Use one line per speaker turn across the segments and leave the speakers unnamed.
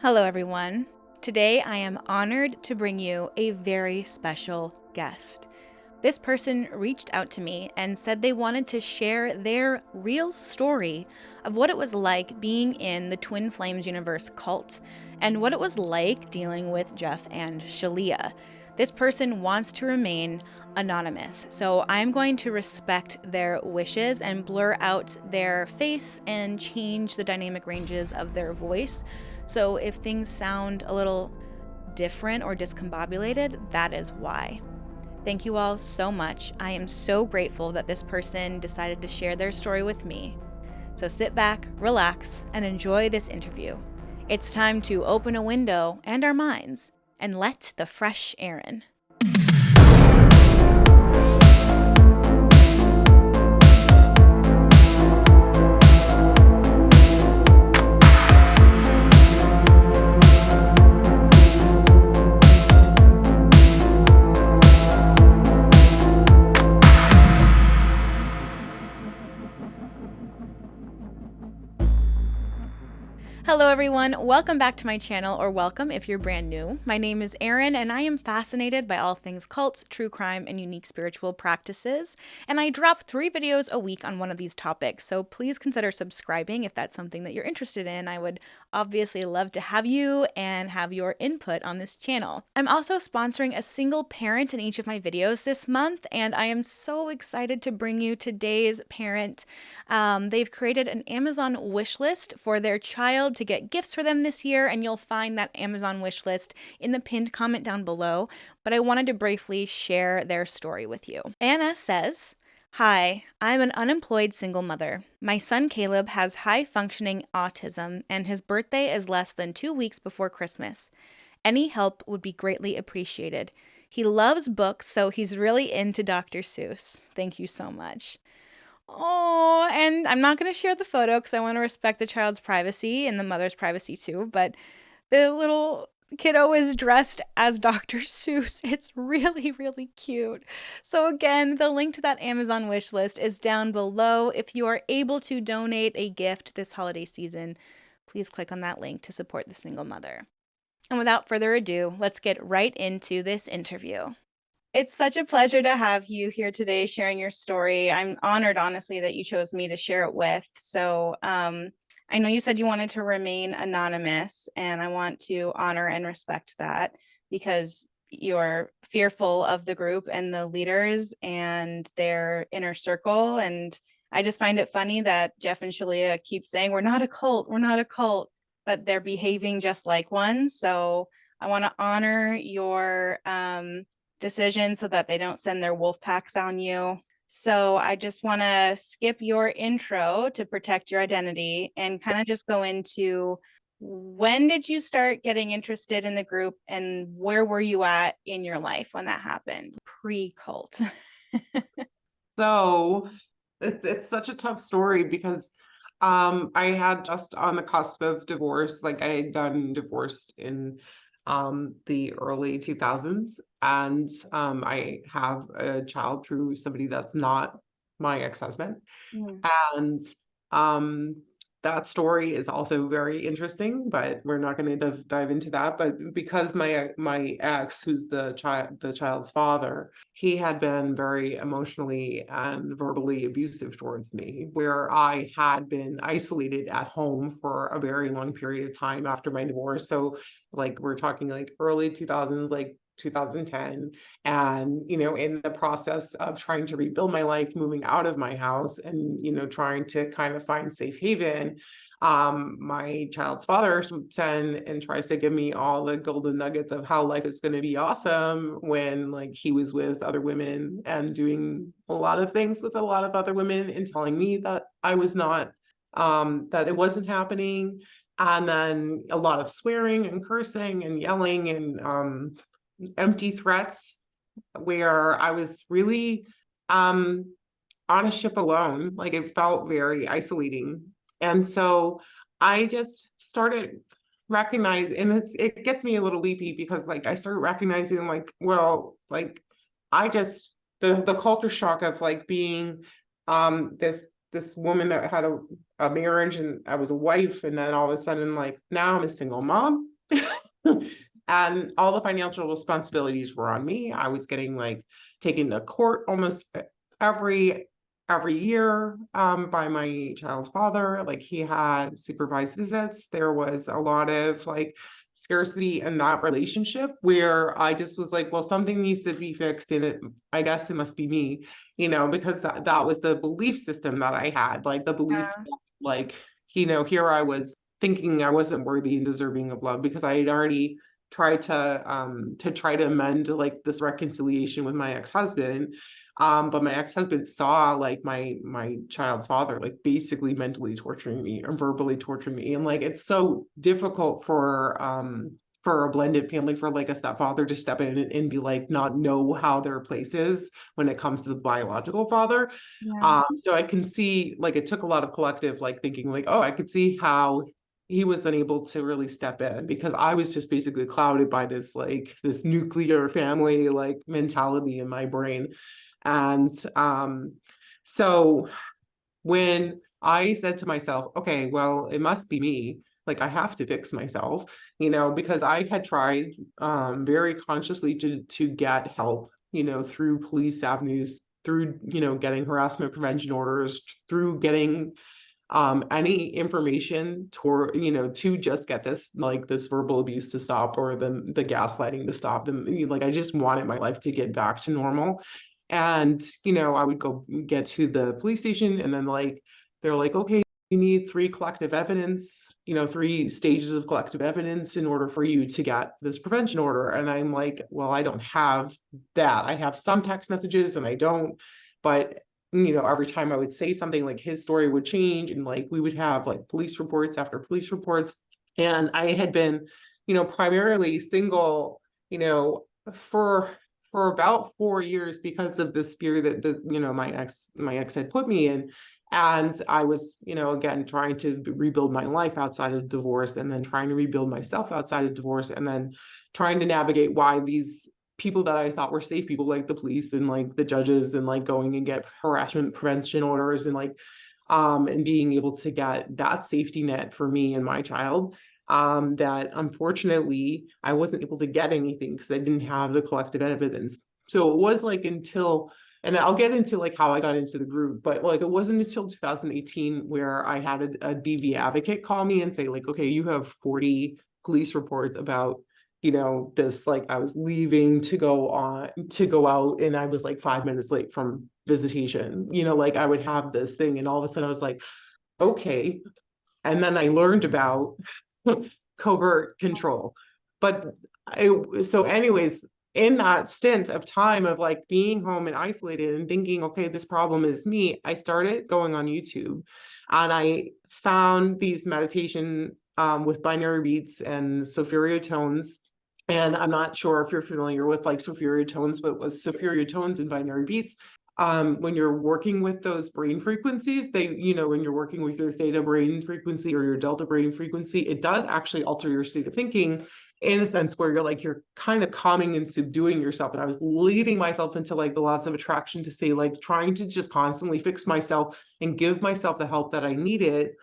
Hello, everyone. Today I am honored to bring you a very special guest. This person reached out to me and said they wanted to share their real story of what it was like being in the Twin Flames universe cult and what it was like dealing with Jeff and Shalia. This person wants to remain anonymous, so I'm going to respect their wishes and blur out their face and change the dynamic ranges of their voice. So if things sound a little different or discombobulated, that is why. Thank you all so much. I am so grateful that this person decided to share their story with me. So sit back, relax, and enjoy this interview. It's time to open a window and our minds and let the fresh Erin. Hello everyone, welcome back to my channel, or welcome if you're brand new. My name is Erin and I am fascinated by all things cults, true crime, and unique spiritual practices. And I drop 3 videos a week on one of these topics, so please consider subscribing if that's something that you're interested in. I would obviously love to have you and have your input on this channel. I'm also sponsoring a single parent in each of my videos this month, and I am so excited to bring you today's parent. They've created an Amazon wish list for their child to get gifts for them this year, and you'll find that Amazon wish list in the pinned comment down below, but I wanted to briefly share their story with you. Anna says, "Hi, I'm an unemployed single mother. My son Caleb has high-functioning autism, and his birthday is less than 2 weeks before Christmas. Any help would be greatly appreciated. He loves books, so he's really into Dr. Seuss. Thank you so much." Oh, and I'm not going to share the photo because I want to respect the child's privacy and the mother's privacy too, but the little kiddo is dressed as Dr. Seuss. It's really, really cute. So again, the link to that Amazon wish list is down below. If you are able to donate a gift this holiday season, please click on that link to support the single mother. And without further ado, let's get right into this interview. It's such a pleasure to have you here today sharing your story. I'm honored, honestly, that you chose me to share it with. So I know you said you wanted to remain anonymous, and I want to honor and respect that because you're fearful of the group and the leaders and their inner circle. And I just find it funny that Jeff and Shalia keep saying, "We're not a cult, we're not a cult," but they're behaving just like one. So I want to honor your decision so that they don't send their wolf packs on you. So I just want to skip your intro to protect your identity and kind of just go into when did you start getting interested in the group and where were you at in your life when that happened, pre-cult?
So it's such a tough story because I had just on the cusp of divorce. Like I had done divorced in the early 2000s, and I have a child through somebody that's not my ex-husband.
Mm.
And um, that story is also very interesting, but we're not going to dive into that. But because my ex, who's the child's father, he had been very emotionally and verbally abusive towards me, where I had been isolated at home for a very long period of time after my divorce. So, like we're talking like early 2000s, like 2010, and in the process of trying to rebuild my life, moving out of my house and trying to kind of find safe haven, my child's father swoops in and tries to give me all the golden nuggets of how life is going to be awesome when like he was with other women and doing a lot of things with a lot of other women and telling me that I was not, that it wasn't happening. And then a lot of swearing and cursing and yelling and empty threats, where I was really on a ship alone. Like it felt very isolating. And so I just started recognizing, and it gets me a little weepy because like I started recognizing like, well, like I just the culture shock of like being this woman that had a marriage and I was a wife, and then all of a sudden, like, now I'm a single mom. And all the financial responsibilities were on me. I was getting like taken to court almost every every year by my child's father. Like, he had supervised visits. There was a lot of like scarcity in that relationship where I just was like, well, something needs to be fixed, and I guess it must be me, because that was the belief system that I had, like the belief,
Yeah.
like, here I was thinking I wasn't worthy and deserving of love because I had already tried to try to amend like this reconciliation with my ex-husband. But my ex-husband saw like my child's father like basically mentally torturing me and verbally torturing me. And like it's so difficult for a blended family, for like a stepfather to step in and be like not know how their place is when it comes to the biological father.
Yeah.
So I can see like it took a lot of collective like thinking like, oh, I could see how he was unable to really step in because I was just basically clouded by this like this nuclear family like mentality in my brain. And so when I said to myself, okay, well, it must be me. Like, I have to fix myself, because I had tried very consciously to get help, through police avenues, through, getting harassment prevention orders, through getting any information toward, to just get this like this verbal abuse to stop, or the gaslighting to stop them. Like, I just wanted my life to get back to normal. And I would go get to the police station, and then like they're like, okay, you need three collective evidence, three stages of collective evidence in order for you to get this prevention order. And I'm like, well, I don't have that. I have some text messages and I don't. But every time I would say something, like his story would change, and like we would have like police reports after police reports. And I had been, primarily single, for about 4 years because of this fear that my ex had put me in. And I was, again, trying to rebuild my life outside of divorce, and then trying to rebuild myself outside of divorce, and then trying to navigate why these people that I thought were safe people, like the police and like the judges, and like going and get harassment prevention orders, and like and being able to get that safety net for me and my child, that unfortunately I wasn't able to get anything because I didn't have the collective evidence. So it was like until, and I'll get into like how I got into the group, but like it wasn't until 2018 where I had a DV advocate call me and say like, okay, you have 40 police reports about this, like I was leaving to go out, and I was like 5 minutes late from visitation, like I would have this thing, and all of a sudden I was like, okay. And then I learned about covert control. But so anyways, in that stint of time of like being home and isolated and thinking, okay, this problem is me, I started going on YouTube, and I found these meditation with binary beats and sulfurio tones. And I'm not sure if you're familiar with like sulfurio tones, but with sulfurio tones and binary beats, when you're working with those brain frequencies, when you're working with your theta brain frequency or your delta brain frequency, it does actually alter your state of thinking in a sense where you're kind of calming and subduing yourself. And I was leading myself into like the laws of attraction to say, like, trying to just constantly fix myself and give myself the help that I needed,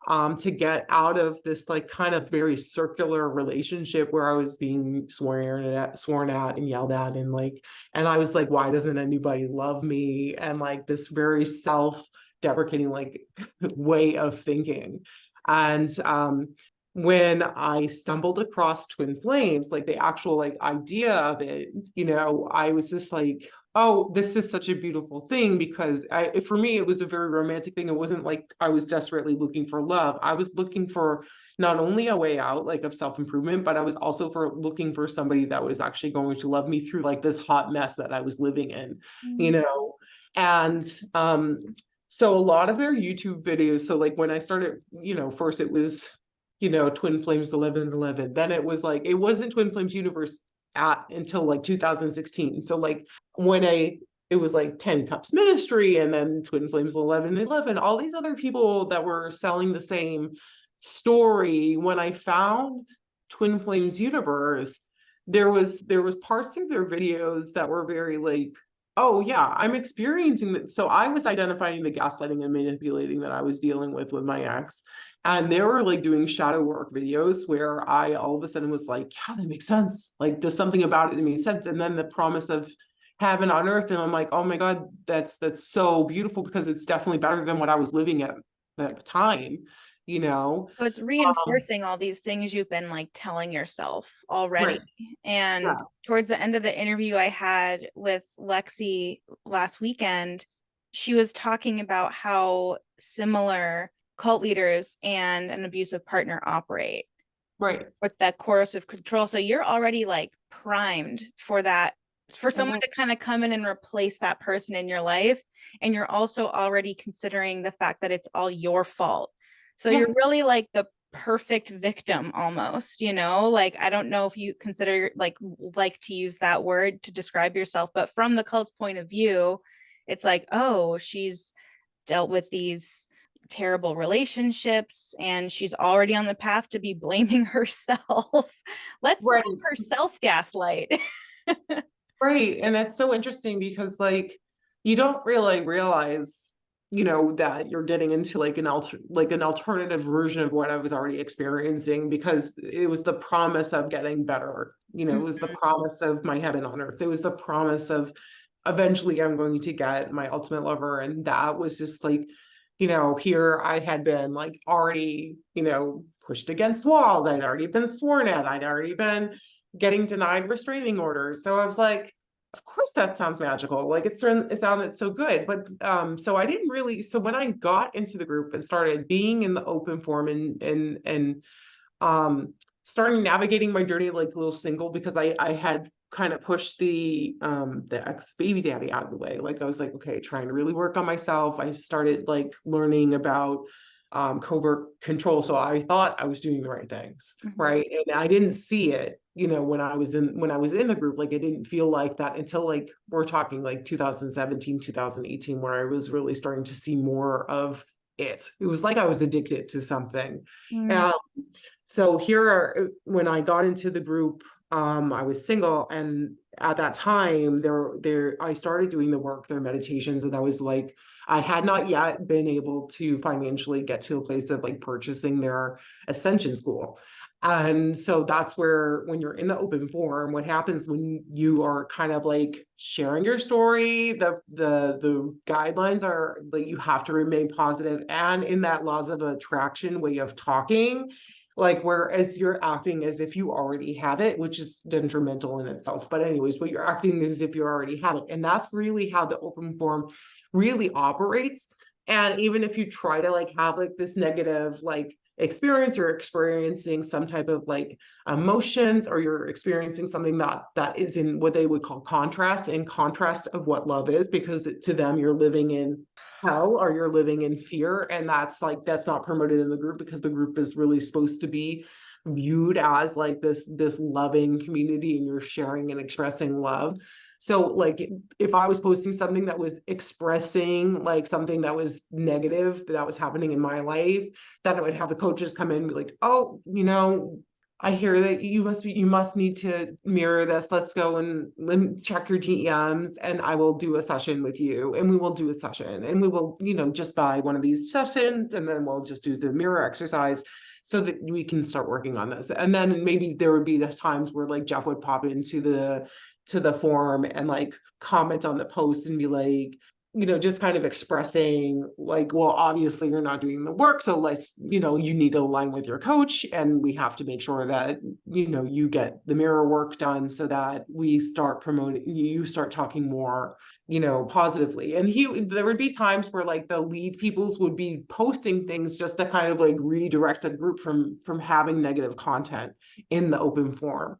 to get out of this like kind of very circular relationship where I was being sworn at and yelled at, and like, and I was like, why doesn't anybody love me? And like this very self-deprecating like way of thinking. And when I stumbled across twin flames, like the actual like idea of it, I was just like, oh, this is such a beautiful thing, because for me, it was a very romantic thing. It wasn't like I was desperately looking for love. I was looking for not only a way out, like of self-improvement, but I was also looking for somebody that was actually going to love me through like this hot mess that I was living in, you
Mm.
know? And so a lot of their YouTube videos, so like when I started, first it was, Twin Flames 1111. Then it was like, it wasn't Twin Flames Universe until like 2016. So like when it was like 10 Cups Ministry, and then Twin Flames 1111, all these other people that were selling the same story. When I found Twin Flames Universe, there was parts of their videos that were very like Oh yeah, I'm experiencing that. So I was identifying the gaslighting and manipulating that I was dealing with my ex. And they were like doing shadow work videos where I all of a sudden was like, yeah, that makes sense. Like there's something about it that makes sense. And then the promise of heaven on earth. And I'm like, oh my God, that's so beautiful because it's definitely better than what I was living at the time, you know?
So it's
Um,
reinforcing all these things you've been like telling yourself already.
right.
And
Yeah.
towards the end of the interview I had with Lexi last weekend, she was talking about how similar cult leaders and an abusive partner operate
Right.
with that coercive control. So you're already like primed for that, for someone
Mhm.
to kind of come in and replace that person in your life. And you're also already considering the fact that it's all your fault. So
Yeah.
you're really like the perfect victim almost, you know? Like I don't know if you consider like to use that word to describe yourself, but from the cult's point of view, it's like, oh, she's dealt with these terrible relationships and she's already on the path to be blaming herself. Let's
Right.
help her self gaslight.
Right. And it's so interesting because like you don't really realize, that you're getting into like an alternative version of what I was already experiencing because it was the promise of getting better. It was the promise of my heaven on earth. It was the promise of eventually I'm going to get my ultimate lover. And that was just like, here I had been like already, pushed against walls. I'd already been sworn at. I'd already been getting denied restraining orders. So I was like, of course that sounds magical. Like it sounded so good. But so I didn't really, so when I got into the group and started being in the open forum and um starting navigating my journey like a little single because I had kind of pushed the ex baby daddy out of the way. Like I was like, okay, trying to really work on myself. I started like learning about covert control. So I thought I was doing the right things,
Mhm.
right? And I didn't see it, when I was in the group. Like it didn't feel like that until like we're talking like 2017, 2018, where I was really starting to see more of it. It was like I was addicted to something.
Mm.
Um, so when I got into the group, I was single, and at that time, I started doing the work, their meditations, and I was like, I had not yet been able to financially get to a place of like purchasing their ascension school. And so that's where, when you're in the open forum, what happens when you are kind of like sharing your story, the guidelines are like you have to remain positive and in that laws of attraction way of talking, like whereas you're acting as if you already have it, which is detrimental in itself. But anyways, what you're acting as if you already have it. And that's really how the open forum really operates. And even if you try to like have like this negative like experience, you're experiencing some type of like emotions, or you're experiencing something that is in what they would call contrast, in contrast of what love is, because to them you're living in hell or you're living in fear. And that's not promoted in the group, because the group is really supposed to be viewed as like this loving community, and you're sharing and expressing love. So like if I was posting something that was expressing like something that was negative that was happening in my life, then I would have the coaches come in and be like, oh, I hear that you must need to mirror this. Let's go and let me check your DMs, and I will do a session with you, and we will do a session, and we will, just buy one of these sessions, and then we'll just do the mirror exercise so that we can start working on this. And then maybe there would be the times where like Jeff would pop into the forum and like comment on the post and be like, just kind of expressing like, well, obviously you're not doing the work. So you need to align with your coach, and we have to make sure that, you get the mirror work done so that we start promoting, you start talking more, positively. And there would be times where like the lead peoples would be posting things just to kind of like redirect the group from having negative content in the open forum.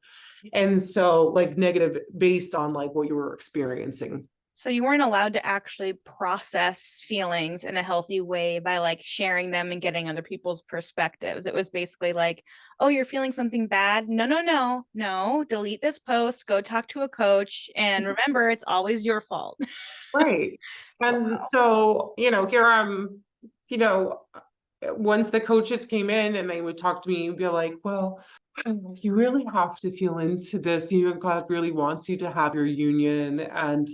And so like negative based on like what you were experiencing.
So you weren't allowed to actually process feelings in a healthy way by like sharing them and getting other people's perspectives. It was basically like, oh, you're feeling something bad. No, no, no, no. Delete this post, go talk to a coach. And remember, it's always your fault.
Right. And
Wow.
so, here I'm, you know, once the coaches came in and they would talk to me and be like, well, you really have to feel into this. God really wants you to have your union. And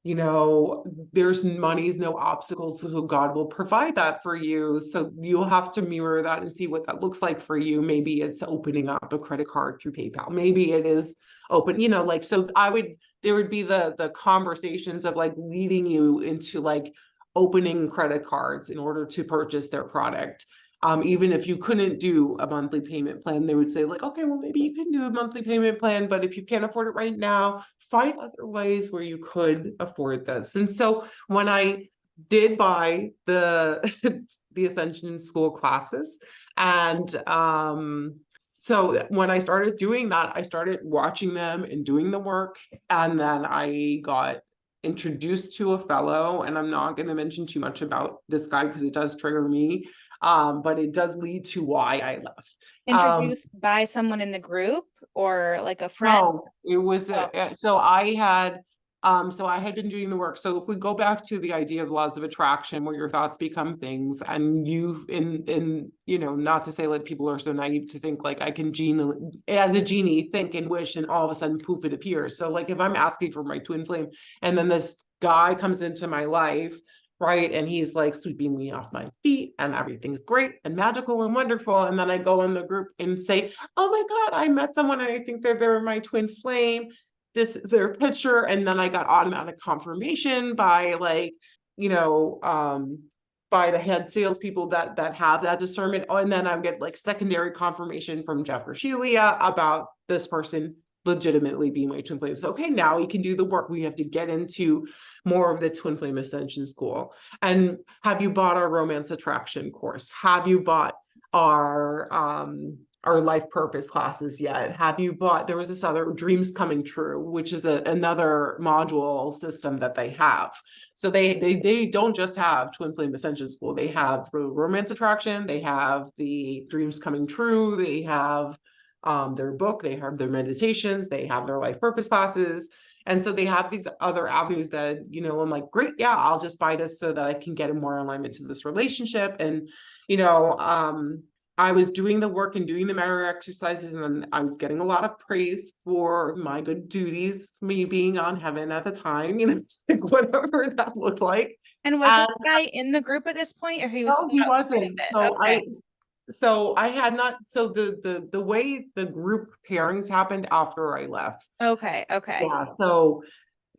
there's money's no obstacles, so God will provide that for you. So you'll have to mirror that and see what that looks like for you. Maybe it's opening up a credit card through PayPal. Maybe it is open, so there would be the conversations of like leading you into like opening credit cards in order to purchase their product. Even if you couldn't do a monthly payment plan, they would say like, okay, well, maybe you can do a monthly payment plan, but if you can't afford it right now, find other ways where you could afford this. And so when I did buy the the Ascension School classes, and so when I started doing that, I started watching them and doing the work, and then I got introduced to a fellow, and I'm not going to mention too much about this guy because it does trigger me, but it does lead to why I left.
Introduced by someone in the group or like a friend?
No, it was
Oh,
so I had been doing the work. So if we go back to the idea of laws of attraction, where your thoughts become things, and not to say like people are so naive to think like I can as a genie think and wish, and all of a sudden poof, it appears. So like if I'm asking for my twin flame, and then this guy comes into my life, right, and he's like sweeping me off my feet, and everything's great and magical and wonderful, and then I go in the group and say, oh my God, I met someone and I think they're my twin flame. This is their picture. And then I got automatic confirmation by like, by the head salespeople that have that discernment. Oh, and then I get like secondary confirmation from Jeff or Shelia about this person legitimately being my twin flame. So okay, now we can do the work. We have to get into more of the twin flame ascension school. And have you bought our romance attraction course? Have you bought our life purpose classes yet? Have you bought, there was this other dreams coming true, which is another module system that they have. So they don't just have twin flame ascension school. They have romance attraction, they have the dreams coming true, they have their book, they have their meditations, they have their life purpose classes. And so they have these other avenues that, I'm like, great, yeah, I'll just buy this so that I can get more alignment to this relationship. And, I was doing the work and doing the mirror exercises, and I was getting a lot of praise for my good duties, me being on heaven at the time, like whatever that looked like.
and was this
And
guy in the group at this point, or he was
no, he
outside of
wasn't.
it?
So
Okay.
I had not, so the way the group pairings happened after I left.
Okay. Okay.
Yeah. So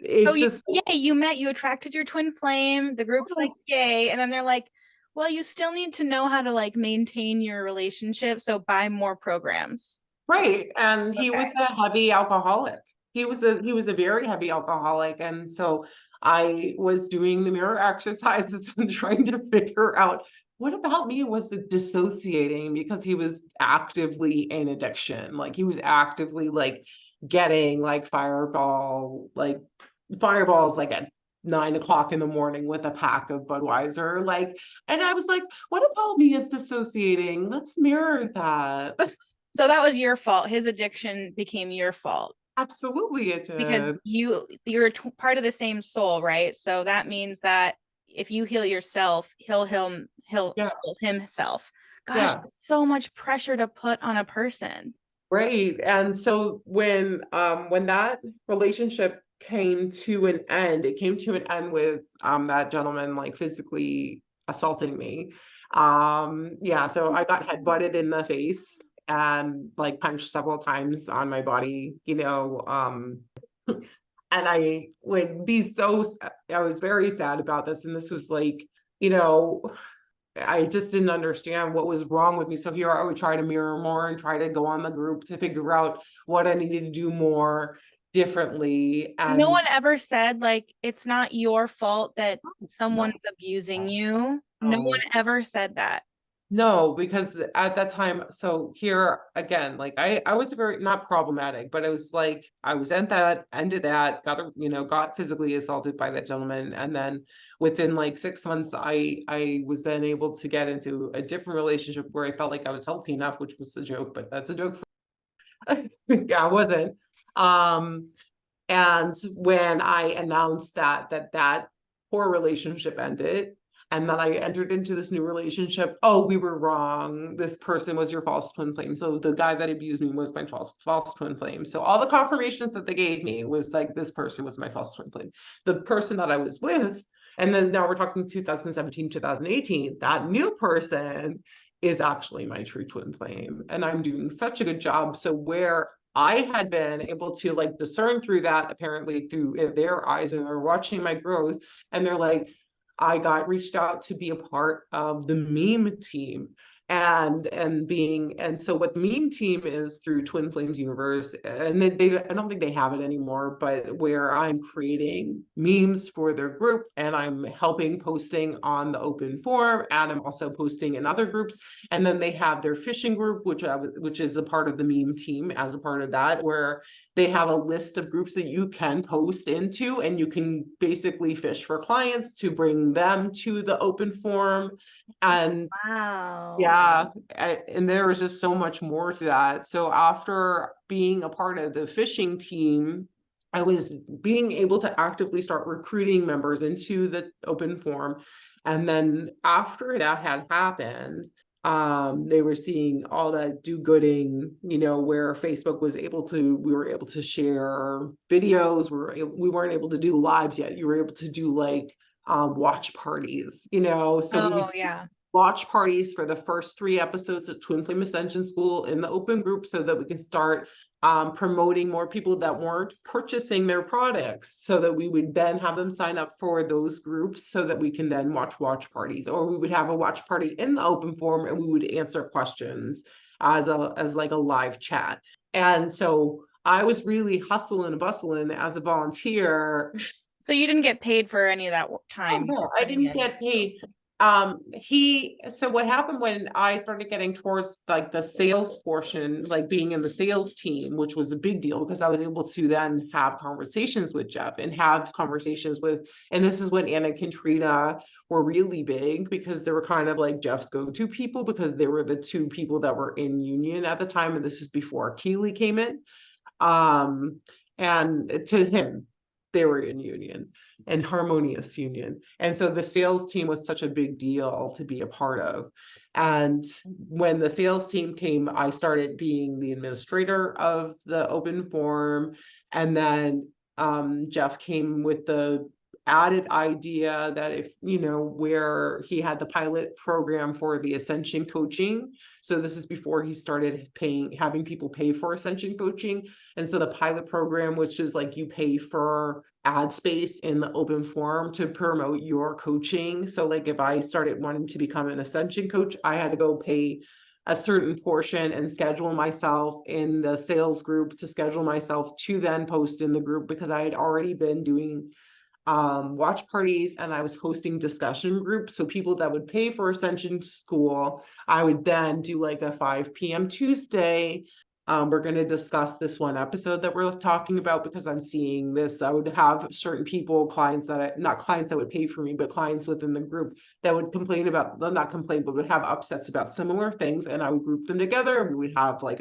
So
it's just,
you attracted your twin flame. The group's like, yay. And then they're like, well, you still need to know how to like maintain your relationship. So buy more programs.
right. And he
Okay.
was a heavy alcoholic. He was a very heavy alcoholic. And so I was doing the mirror exercises and trying to figure out what about me was dissociating, because he was actively in addiction. Like he was actively like getting like fireballs like at 9 o'clock in the morning with a pack of Budweiser. Like, and I was like, what about me is dissociating? Let's mirror that.
So that was your fault. His addiction became your fault
Absolutely, it
because
did.
you're part of the same soul, right? So that means that if you heal yourself, he'll
Yeah,
heal himself. Gosh,
yeah,
so much pressure to put on a person.
right. And so when that relationship came to an end, it came to an end with that gentleman like physically assaulting me. Yeah, so I got head butted in the face and like punched several times on my body, and I would be I was very sad about this. And this was like, you know, I just didn't understand what was wrong with me. So here I would try to mirror more and try to go on the group to figure out what I needed to do more differently.
No
And
one ever said like it's not your fault that
no,
someone's abusing you. No one
no,
ever said that.
no, because at that time, so here again, like I was very not problematic, but it was like I was ended that, got physically assaulted by that gentleman. And then within like 6 months, I was then able to get into a different relationship where I felt like I was healthy enough, which was a joke, but that's a joke. Yeah, I wasn't. Um, and when I announced that poor relationship ended, And then I entered into this new relationship. Oh, we were wrong. This person was your false twin flame. So the guy that abused me was my false twin flame. So all the confirmations that they gave me was like, this person was my false twin flame. The person that I was with, and then now we're talking 2017, 2018, that new person is actually my true twin flame. And I'm doing such a good job. So where I had been able to like discern through that, apparently through their eyes, and they're watching my growth, and they're like, I got reached out to be a part of the meme team. And so what the meme team is through Twin Flames Universe, and I don't think they have it anymore, but where I'm creating memes for their group, and I'm helping posting on the open forum, and I'm also posting in other groups. And then they have their fishing group, which is a part of the meme team, as a part of that, where they have a list of groups that you can post into, and you can basically fish for clients to bring them to the open forum. And
Wow.
yeah, and there was just so much more to that. So after being a part of the fishing team, I was being able to actively start recruiting members into the open forum. And then after that had happened, they were seeing all that do-gooding, where Facebook was we were able to share videos. We weren't able to do lives yet. You were able to do like watch parties, so we would
Oh, yeah.
watch parties for the first 3 episodes of Twin Flame Ascension School in the open group, so that we can start promoting more people that weren't purchasing their products, so that we would then have them sign up for those groups, so that we can then watch parties, or we would have a watch party in the open forum, and we would answer questions as like a live chat. And so I was really hustling and bustling as a volunteer.
So you didn't get paid for any of that time?
No, I didn't get paid. So what happened when I started getting towards like the sales portion, like being in the sales team, which was a big deal, because I was able to then have conversations with Jeff, and have conversations with, and this is when Anna and Trina were really big, because they were kind of like Jeff's go-to people, because they were the 2 people that were in union at the time, and this is before Keely came in. And to him, they were in union, and harmonious union. And so the sales team was such a big deal to be a part of. And when the sales team came, I started being the administrator of the open forum. And then Jeff came with the added idea that if, where he had the pilot program for the Ascension coaching. So this is before he started having people pay for Ascension coaching. And so the pilot program, which is like you pay for ad space in the open forum to promote your coaching. So like if I started wanting to become an Ascension coach, I had to go pay a certain portion and schedule myself in the sales group, to schedule myself to then post in the group, because I had already been doing watch parties, and I was hosting discussion groups. So people that would pay for Ascension School, I would then do like a 5 p.m. Tuesday. We're going to discuss this one episode that we're talking about, because I'm seeing this. I would have certain people, not clients that would pay for me, but clients within the group that would complain about, not complain, but would have upsets about similar things. And I would group them together. We would have like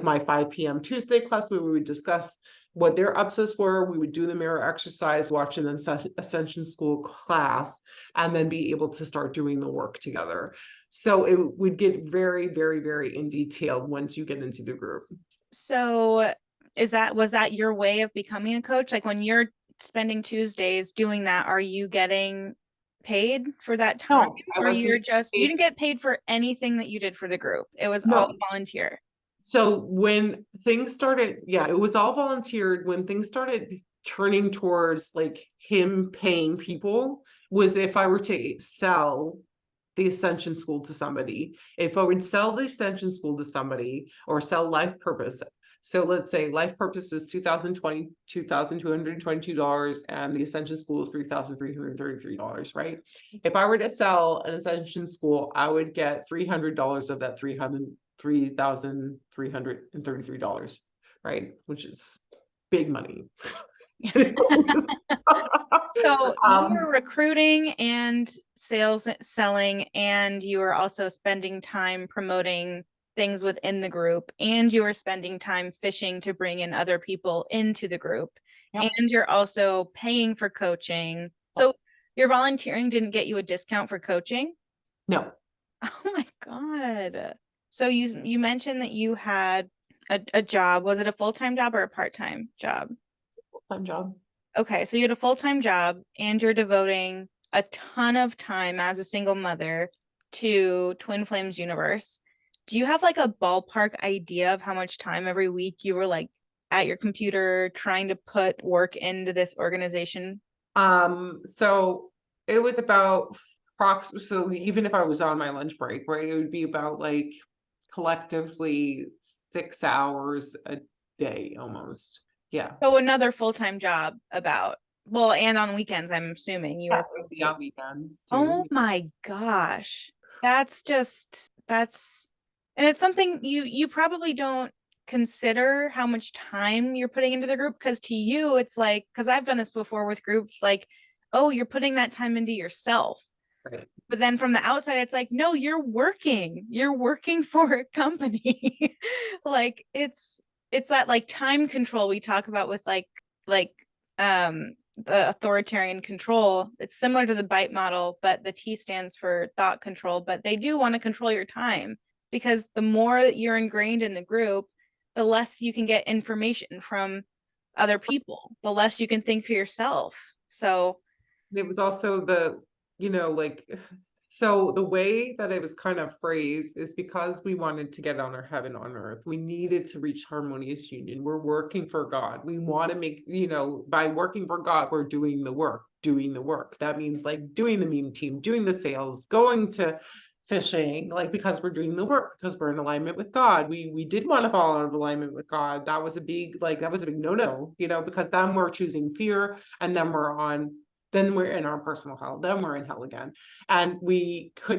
my 5 p.m. Tuesday class, where we would discuss what their upsets were. We would do the mirror exercise, watch an Ascension School class, and then be able to start doing the work together. So it would get very, very, very in detail once you get into the group.
So was that your way of becoming a coach? Like when you're spending Tuesdays doing that, are you getting paid for that time?
No, I
Or
wasn't
you didn't get paid for anything that you did for the group? It was all
No.
volunteer.
So when things started, it was all volunteered. When things started turning towards like him paying people, was if I were to sell the Ascension School to somebody. If I would sell the Ascension School to somebody, or sell Life Purpose. So let's say Life Purpose is $2,222, and the Ascension School is $3,333, right? If I were to sell an Ascension School, I would get $300 of that $3,333, right? Which is big money.
So you were recruiting and selling, and you were also spending time promoting things within the group, and you were spending time fishing to bring in other people into the group.
Yep.
And you're also paying for coaching. So Your volunteering didn't get you a discount for coaching?
No.
Oh my God. So you mentioned that you had a job. Was it a full-time job or a part-time job?
Full-time job.
Okay, so you had a full-time job and you're devoting a ton of time as a single mother to Twin Flames Universe. Do you have like a ballpark idea of how much time every week you were like at your computer trying to put work into this organization?
So it was about so even if I was on my lunch break, right, it would be about like collectively 6 hours a day almost. Yeah.
So another full-time job about, well, and on weekends, I'm assuming you
Yeah,
were
it would be
probably,
on weekends
oh
too.
my gosh. That's and it's something you probably don't consider how much time you're putting into the group, because to you it's like, because I've done this before with groups, like, oh, you're putting that time into yourself.
Right.
But then from the outside, it's like, no, you're working for a company. Like it's that like time control we talk about with like the authoritarian control. It's similar to the bite model, but the T stands for thought control. But they do want to control your time, because the more that you're ingrained in the group, the less you can get information from other people, the less you can think for yourself. So
It was also like, so the way that it was kind of phrased is because we wanted to get on our heaven on earth. We needed to reach harmonious union. We're working for God. We want to make, by working for God, we're doing the work, doing the work. That means like doing the meme team, doing the sales, going to fishing, like because we're doing the work, because we're in alignment with God. We did want to fall out of alignment with God. That was a big, no-no, because then we're choosing fear, and then we're in our personal hell, then we're in hell again. And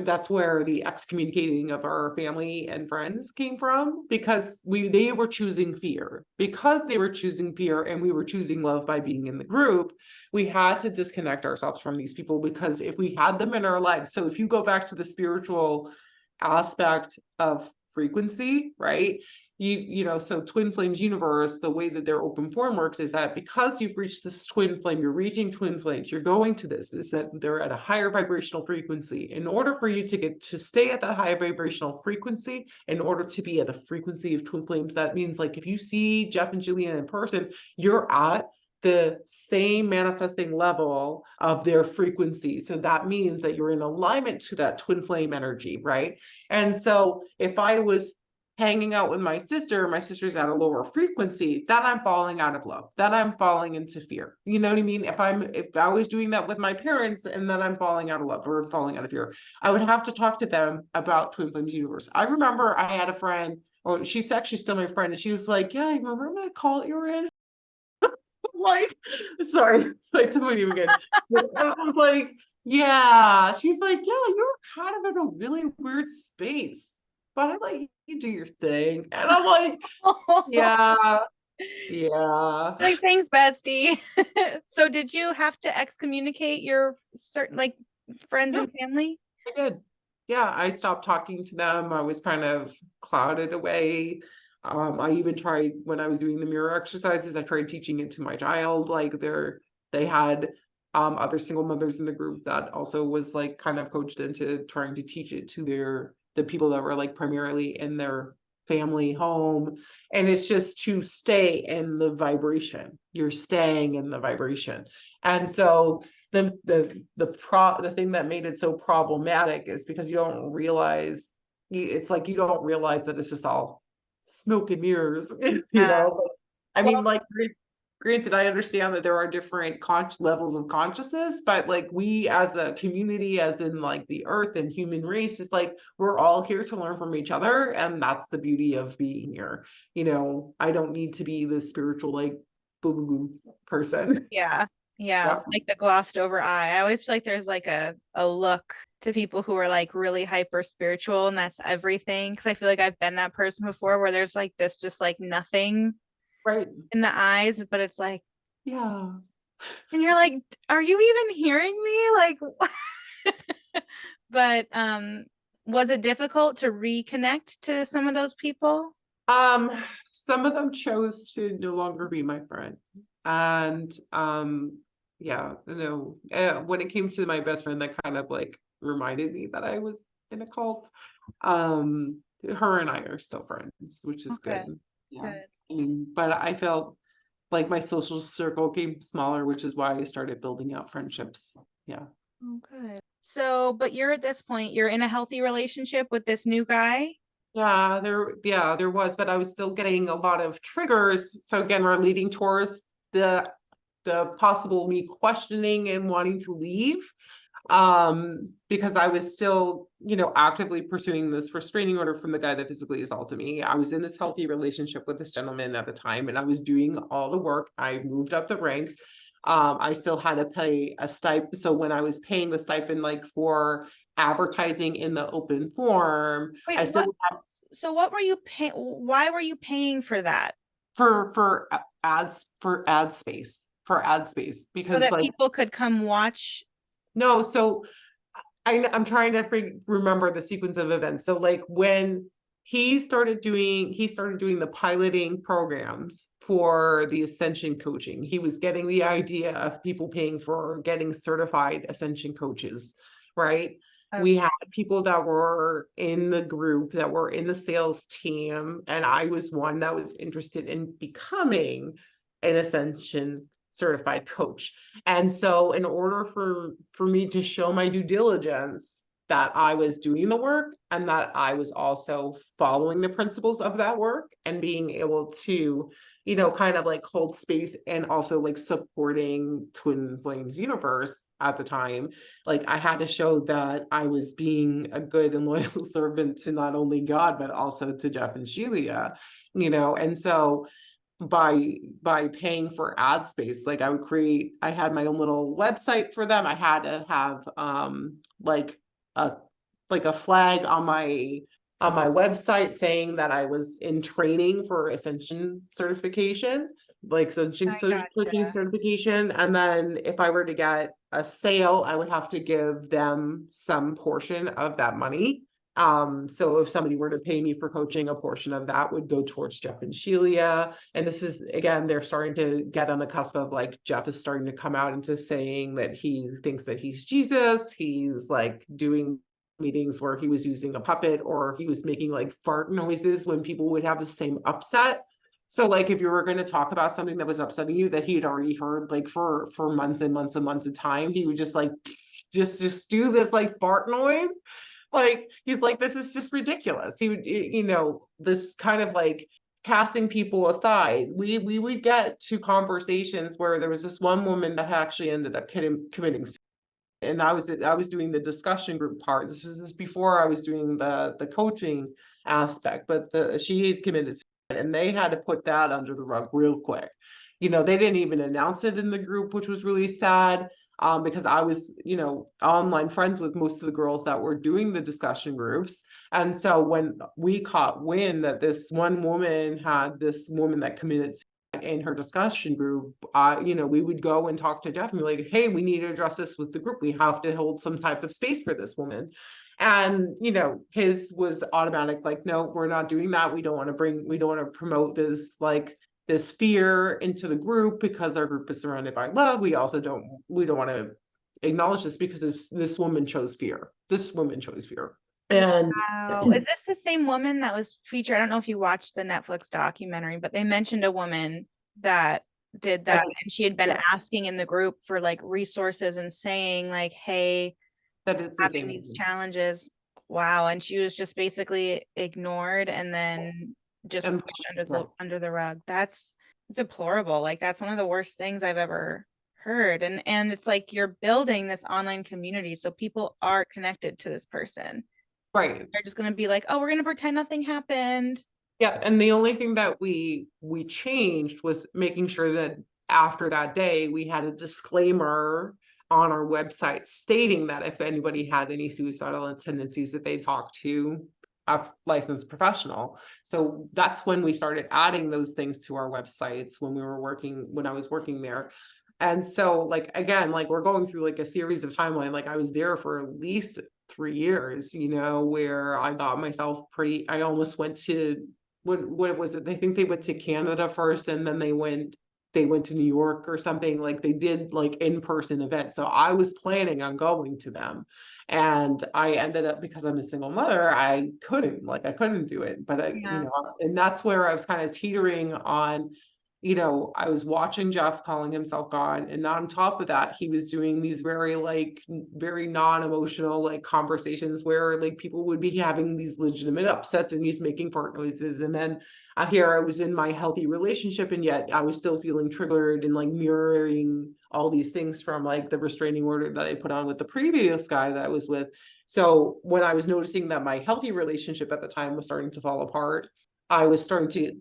that's where the excommunicating of our family and friends came from, because they were choosing fear. Because they were choosing fear and we were choosing love by being in the group, we had to disconnect ourselves from these people, because if we had them in our lives, so if you go back to the spiritual aspect of frequency, right? So Twin Flames Universe, the way that their open form works is that because you've reached this twin flame, you're reaching twin flames, you're going to this, is that they're at a higher vibrational frequency. In order for you to stay at that high vibrational frequency, in order to be at the frequency of twin flames, that means like if you see Jeff and Julian in person, you're at the same manifesting level of their frequency. So that means that you're in alignment to that twin flame energy, right? And so if I was hanging out with my sister's at a lower frequency, then I'm falling out of love, then I'm falling into fear. You know what I mean? If I was doing that with my parents, and then I'm falling out of love or falling out of fear, I would have to talk to them about Twin Flames Universe. I remember I had a friend, or she's actually still my friend, and she was like, yeah, I remember that call that you were in. Like, sorry, I said my name again. I was like, yeah. She's like, yeah, you were kind of in a really weird space, but I let you do your thing. And I'm like, yeah, yeah.
like, thanks, bestie. So did you have to excommunicate your certain like friends
Yeah,
and family?
I did. Yeah, I stopped talking to them. I was kind of clouded away. I even tried, when I was doing the mirror exercises, I tried teaching it to my child. Like they had other single mothers in the group that also was like kind of coached into trying to teach it to the people that were like primarily in their family home. And it's just to stay in the vibration. You're staying in the vibration. And so the thing that made it so problematic is because you don't realize, it's like you don't realize that it's just all smoke and mirrors.
Yeah.
I
Well,
mean, like, granted, I understand that there are different levels of consciousness, but like we as a community, as in like the earth and human race, is like we're all here to learn from each other, and that's the beauty of being here. I don't need to be the spiritual like boo boo boo person.
yeah. Yeah.
Yeah.
Like the glossed over eye. I always feel like there's like a look to people who are like really hyper spiritual and that's everything. Cause I feel like I've been that person before where there's like this just like nothing
Right.
in the eyes, but it's like,
Yeah.
and you're like, are you even hearing me? Like, but was it difficult to reconnect to some of those people?
Um, some of them chose to no longer be my friend. And Yeah, no. When it came to my best friend, that kind of like reminded me that I was in a cult. Her and I are still friends, which is
Okay,
good. Yeah.
good.
But I felt like my social circle came smaller, which is why I started building out friendships. Yeah.
Oh, good. So, but you're at this point, you're in a healthy relationship with this new guy?
Yeah, there was, but I was still getting a lot of triggers. So again, we're leading towards the possible me questioning and wanting to leave. Because I was still, actively pursuing this restraining order from the guy that physically assaulted me. I was in this healthy relationship with this gentleman at the time, and I was doing all the work. I moved up the ranks. I still had to pay a stipend. So when I was paying the stipend, like for advertising in the open forum,
Wait,
I
what?
still have
So what were you paying? Why were you paying for that?
for ad space
So
because
that
like
people could come watch?
no, so I'm trying to remember the sequence of events. So like when he started doing the piloting programs for the ascension coaching. He was getting the idea of people paying for getting certified ascension coaches, right? We
Okay.
had people that were in the group that were in the sales team, and I was one that was interested in becoming an ascension certified coach. And so in order for me to show my due diligence that I was doing the work and that I was also following the principles of that work and being able to, kind of like hold space and also like supporting Twin Flames Universe at the time, like I had to show that I was being a good and loyal servant to not only God, but also to Jeff and Shelia, and so by paying for ad space, like I had my own little website for them. I had to have a a flag on my website saying that I was in training for ascension certification, like ascension
I gotcha.
certification. And then if I were to get a sale, I would have to give them some portion of that money. So if somebody were to pay me for coaching, a portion of that would go towards Jeff and Shelia. And this is, again, they're starting to get on the cusp of like Jeff is starting to come out into saying that he thinks that he's Jesus. He's like doing meetings where he was using a puppet or he was making like fart noises when people would have the same upset. So like if you were going to talk about something that was upsetting you that he had already heard like for months and months and months of time, he would just like just do this like fart noise. Like he's like, this is just ridiculous. He would, this kind of like casting people aside. We would get to conversations where there was this one woman that actually ended up committing, and I was doing the discussion group part. This is before I was doing the coaching aspect, but she had committed suicide, and they had to put that under the rug real quick. They didn't even announce it in the group, which was really sad. Because I was, online friends with most of the girls that were doing the discussion groups. And so when we caught wind that this one woman had this woman that committed in her discussion group, we would go and talk to Jeff and be like, hey, we need to address this with the group. We have to hold some type of space for this woman. And, his was automatic, like, no, we're not doing that. We don't want to promote this fear into the group because our group is surrounded by love. We don't want to acknowledge this because this woman chose fear. This woman chose fear. And
Wow. Is this the same woman that was featured? I don't know if you watched the Netflix documentary, but they mentioned a woman that did that, and she had been
yeah,
asking in the group for like resources and saying like, hey,
that it's the
having
same
these
woman.
challenges. Wow. And she was just basically ignored and then just
And
pushed
yeah.
under the rug. That's deplorable. Like that's one of the worst things I've ever heard. And it's like you're building this online community so people are connected to this person.
Right.
They're just gonna be like, oh, we're gonna pretend nothing happened.
Yeah, and the only thing that we changed was making sure that after that day, we had a disclaimer on our website stating that if anybody had any suicidal tendencies that they talk to a licensed professional. So that's when we started adding those things to our websites when I was working there. And so like again, like we're going through like a series of timeline. Like I was there for at least 3 years, where I got myself I almost went to what was it? I think they went to Canada first and then they went they went to New York or something, like they did like in-person events. So I was planning on going to them. And I ended up, because I'm a single mother, I couldn't do it. But
Yeah.
and that's where I was kind of teetering on, I was watching Jeff calling himself God, and on top of that, he was doing these very very non-emotional like conversations where like people would be having these legitimate upsets and he's making fart noises. And then here I was in my healthy relationship, and yet I was still feeling triggered and like mirroring all these things from like the restraining order that I put on with the previous guy that I was with. So when I was noticing that my healthy relationship at the time was starting to fall apart, I was starting to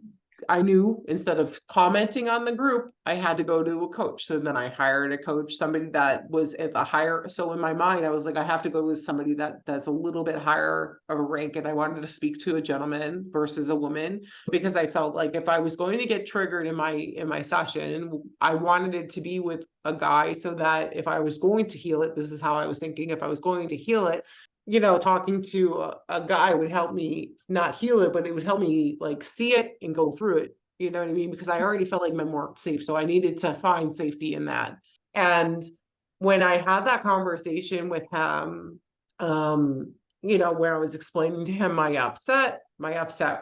I knew instead of commenting on the group, I had to go to a coach. So then I hired a coach, somebody that was at the higher. So in my mind, I was like, I have to go with somebody that's a little bit higher of a rank. And I wanted to speak to a gentleman versus a woman, because I felt like if I was going to get triggered in my session, I wanted it to be with a guy, so that if I was going to heal it, this is how I was thinking, if I was going to heal it, talking to a guy would help me not heal it, but it would help me like see it and go through it. You know what I mean? Because I already felt like men weren't safe. So I needed to find safety in that. And when I had that conversation with him, where I was explaining to him my upset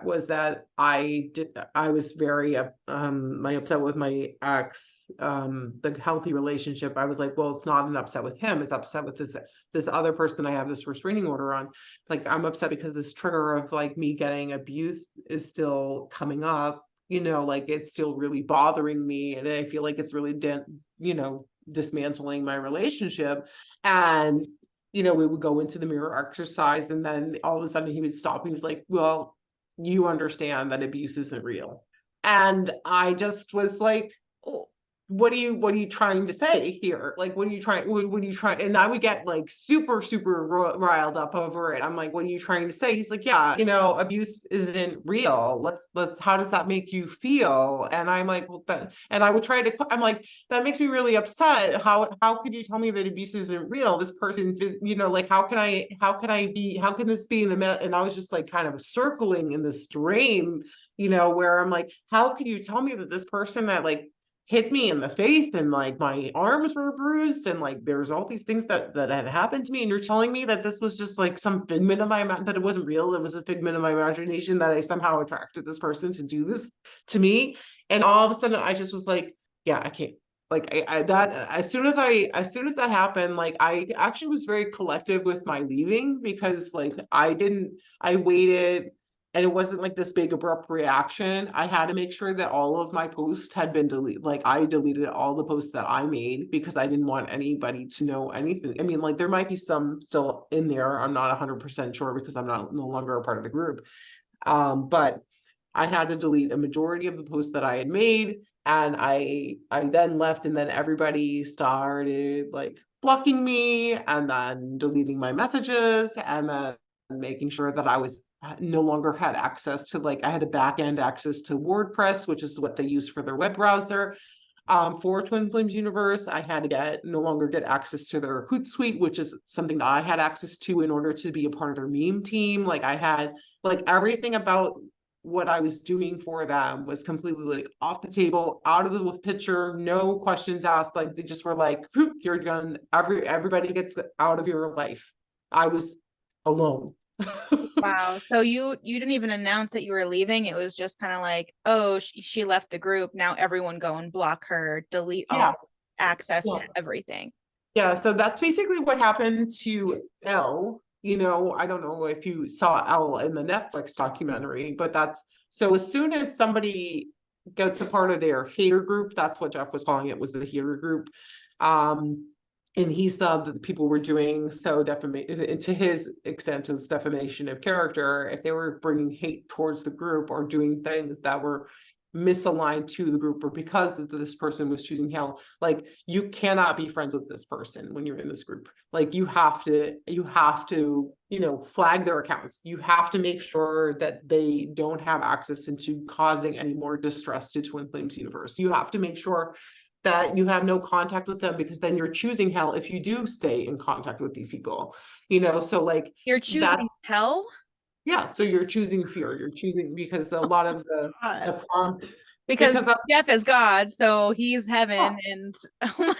was that I was very, my upset with my ex, the healthy relationship. I was like, well, it's not an upset with him. It's upset with this other person I have this restraining order on. Like, I'm upset because this trigger of like me getting abused is still coming up, like it's still really bothering me. And I feel like it's really, dismantling my relationship. And we would go into the mirror exercise, and then all of a sudden he would stop. He was like, well, you understand that abuse isn't real. And I just was like, oh, what are you trying to say here? Like, what are you trying? And I would get like super, super riled up over it. I'm like, what are you trying to say? He's like, yeah, abuse isn't real. How does that make you feel? And I'm like, well, and I would try to, I'm like, that makes me really upset. How could you tell me that abuse isn't real? This person, like, how can this be in the middle? And I was just like kind of circling in this dream, where I'm like, how could you tell me that this person that like hit me in the face and like my arms were bruised and like there's all these things that had happened to me, and you're telling me that this was just like some figment of that it wasn't real, it was a figment of my imagination, that I somehow attracted this person to do this to me. And all of a sudden I just was like, yeah, I can't, like I that as soon as that happened, like I actually was very collective with my leaving, because like I waited, and it wasn't like this big abrupt reaction. I had to make sure that all of my posts had been deleted. Like, I deleted all the posts that I made because I didn't want anybody to know anything. I mean, like there might be some still in there. I'm not 100% sure because I'm no longer a part of the group. But I had to delete a majority of the posts that I had made, and I then left, and then everybody started like blocking me and then deleting my messages, and then making sure that I was no longer had access to, like, I had a back end access to WordPress, which is what they use for their web browser. For Twin Flames Universe, I had to no longer get access to their Hootsuite, which is something that I had access to in order to be a part of their meme team. Like, I had like everything about what I was doing for them was completely like off the table, out of the picture, no questions asked. Like, they just were like, you're done. Everybody gets out of your life. I was alone.
Wow. So you didn't even announce that you were leaving. It was just kind of like, oh, she left the group. Now everyone go and block her, delete
Yeah.
all access
Yeah.
to everything.
Yeah, so that's basically what happened to Elle. I don't know if you saw Elle in the Netflix documentary, but that's so as soon as somebody gets a part of their hater group, that's what Jeff was calling it, was the hater group. And he saw that the people were doing so defamation, to his extent, is defamation of character, if they were bringing hate towards the group or doing things that were misaligned to the group, or because this person was choosing hell, like, you cannot be friends with this person when you're in this group. Like, you have to flag their accounts. You have to make sure that they don't have access into causing any more distress to Twin Flames Universe. You have to make sure that you have no contact with them, because then you're choosing hell if you do stay in contact with these people. So like,
You're
that's,
choosing hell?
yeah, so you're choosing fear. You're choosing, because a lot of the
God.
prompt,
Because
because I,
Jeff is God, so he's
yeah,
heaven. And oh my,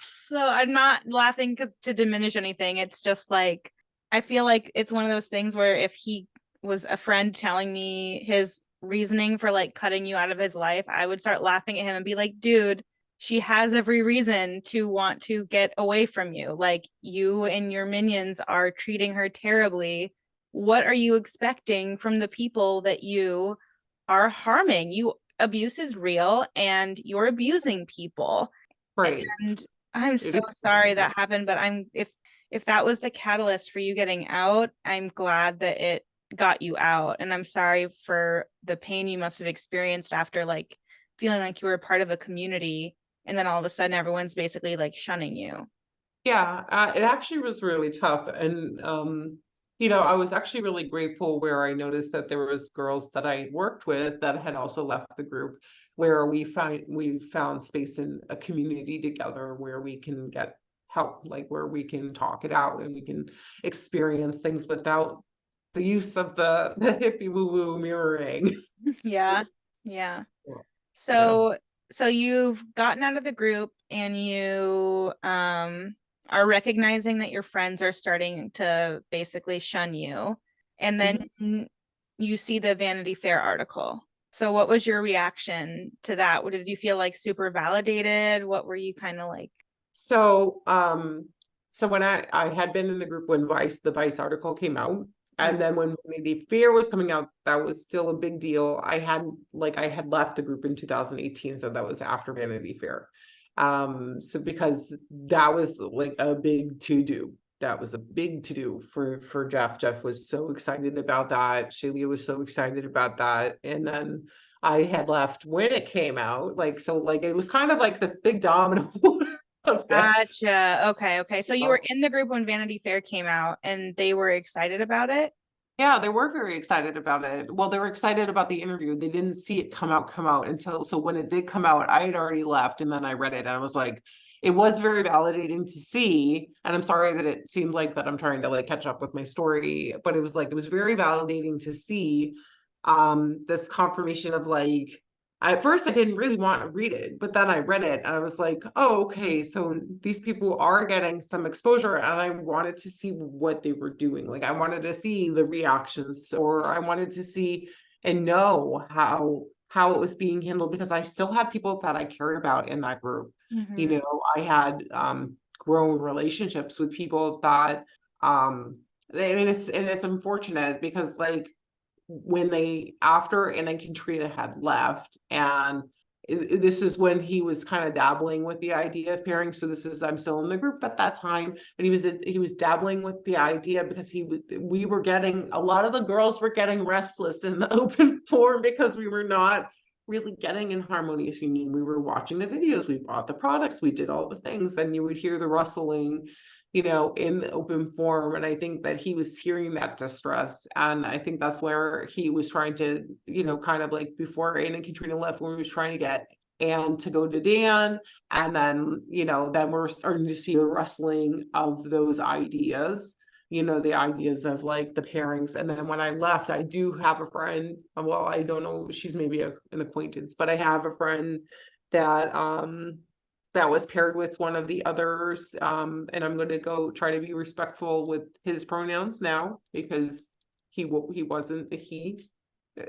so I'm not laughing because to diminish anything. It's just like I feel like it's one of those things where if he was a friend telling me his reasoning for like cutting you out of his life, I would start laughing at him and be like, dude, she has every reason to want to get away from you. Like you and your minions are treating her terribly. What are you expecting from the people that you are harming? You abuse is real and you're abusing people.
right.
And I'm
It
so
is.
sorry that happened, but I'm if that was the catalyst for you getting out, I'm glad that it got you out. And I'm sorry for the pain you must have experienced after like feeling like you were a part of a community and then all of a sudden everyone's basically like shunning you.
Yeah, it actually was really tough. And, I was actually really grateful where I noticed that there was girls that I worked with that had also left the group, where we found space in a community together where we can get help, like where we can talk it out and we can experience things without the use of the hippie woo woo mirroring.
Yeah. Yeah.
Yeah.
So so you've gotten out of the group and you are recognizing that your friends are starting to basically shun you. And then
Mhm.
you see the Vanity Fair article. So what was your reaction to that? What did you feel like super validated? What were you kind of like?
So, so when I had been in the group when the Vice article came out,
Mm,
and then when Vanity Fair was coming out, that was still a big deal. I had left the group in 2018, so that was after Vanity Fair. So because that was like a big to do. That was a big to do for Jeff. Jeff was so excited about that. Shaylia was so excited about that. And then I had left when it came out. Like it was kind of like this big domino effect.
gotcha. Okay, okay. So you were
Oh,
in the group when Vanity Fair came out and they were excited about it?
yeah, they were very excited about it. Well, they were excited about the interview. They didn't see it come out until so when it did come out, I had already left and then I read it and I was like, it was very validating to see. And I'm sorry that it seemed like that I'm trying to like catch up with my story, but it was very validating to see this confirmation of like at first I didn't really want to read it, but then I read it and I was like, oh, okay, so these people are getting some exposure and I wanted to see what they were doing. Like I wanted to see the reactions or I wanted to see and know how it was being handled because I still had people that I cared about in that group.
Mm-hmm.
I had grown relationships with people that and it's unfortunate because like when they after and then Katrina had left and this is when he was kind of dabbling with the idea of pairing. So this is I'm still in the group at that time, but he was dabbling with the idea because we were getting a lot of the girls were getting restless in the open forum because we were not really getting in harmonious union. We were watching the videos, we bought the products, we did all the things, and you would hear the rustling in the open forum. And I think that he was hearing that distress. And I think that's where he was trying to, kind of like before Anne and Katrina left, when he was trying to get Anne to go to Dan. And then, then we're starting to see the wrestling of those ideas, the ideas of like the pairings. And then when I left, I do have a friend. Well, I don't know, she's maybe an acquaintance, but I have a friend that that was paired with one of the others. And I'm going to go try to be respectful with his pronouns now because he wasn't a he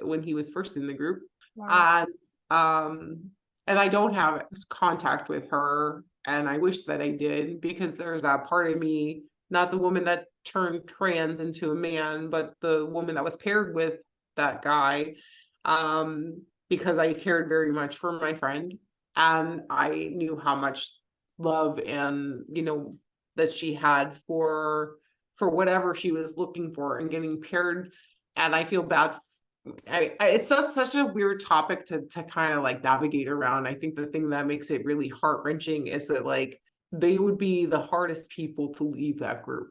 when he was first in the group.
Wow.
And and I don't have contact with her, and I wish that I did because there's that part of me, not the woman that turned trans into a man, but the woman that was paired with that guy. Because I cared very much for my friend and I knew how much love and that she had for whatever she was looking for and getting paired. And I feel bad. It's such a weird topic to kind of like navigate around. I think the thing that makes it really heart wrenching is that like they would be the hardest people to leave that group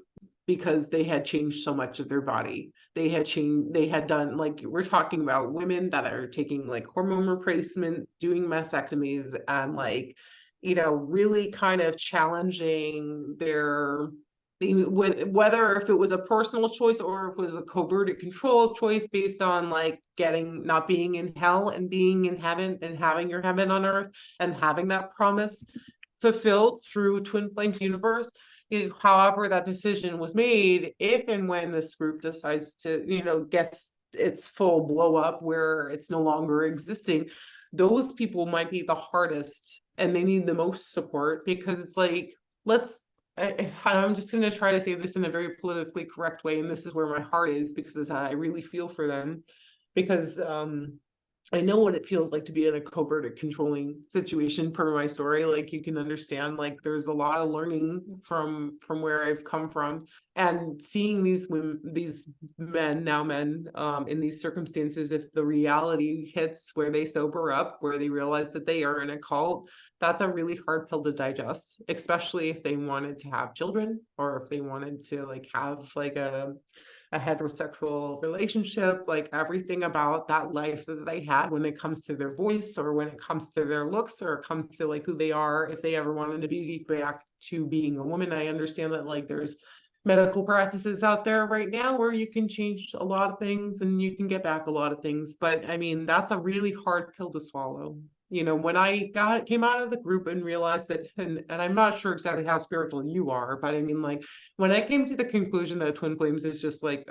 because they had changed so much of their body. They had done like we're talking about women that are taking like hormone replacement, doing mastectomies, and like, really kind of challenging whether if it was a personal choice or if it was a coverted control choice based on like not being in hell and being in heaven and having your heaven on earth and having that promise fulfilled through Twin Flames universe. However that decision was made, if and when this group decides to, gets its full blow up where it's no longer existing, those people might be the hardest and they need the most support, because it's like, I'm just going to try to say this in a very politically correct way, and this is where my heart is, because I really feel for them, because I know what it feels like to be in a covert controlling situation. Per my story, like, you can understand, like, there's a lot of learning from where I've come from, and seeing these women, these men, in these circumstances, if the reality hits where they sober up, where they realize that they are in a cult, that's a really hard pill to digest, especially if they wanted to have children, or if they wanted to like have like a heterosexual relationship. Like, everything about that life that they had, when it comes to their voice, or when it comes to their looks, or it comes to like who they are, if they ever wanted to be back to being a woman. I understand that like there's medical practices out there right now where you can change a lot of things and you can get back a lot of things, but I mean, that's a really hard pill to swallow. When I came out of the group and realized that, and I'm not sure exactly how spiritual you are, but I mean, like, when I came to the conclusion that twin flames is just like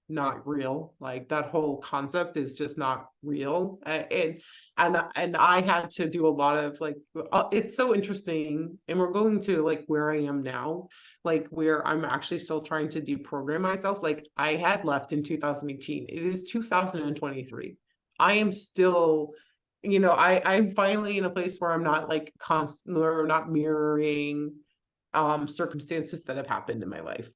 not real, like that whole concept is just not real, and I had to do a lot of like, it's so interesting, and we're going to like where I am now, like where I'm actually still trying to deprogram myself. Like, I had left in 2018. It is 2023. I am still, I'm finally in a place where I'm not like constant, or not mirroring circumstances that have happened in my life.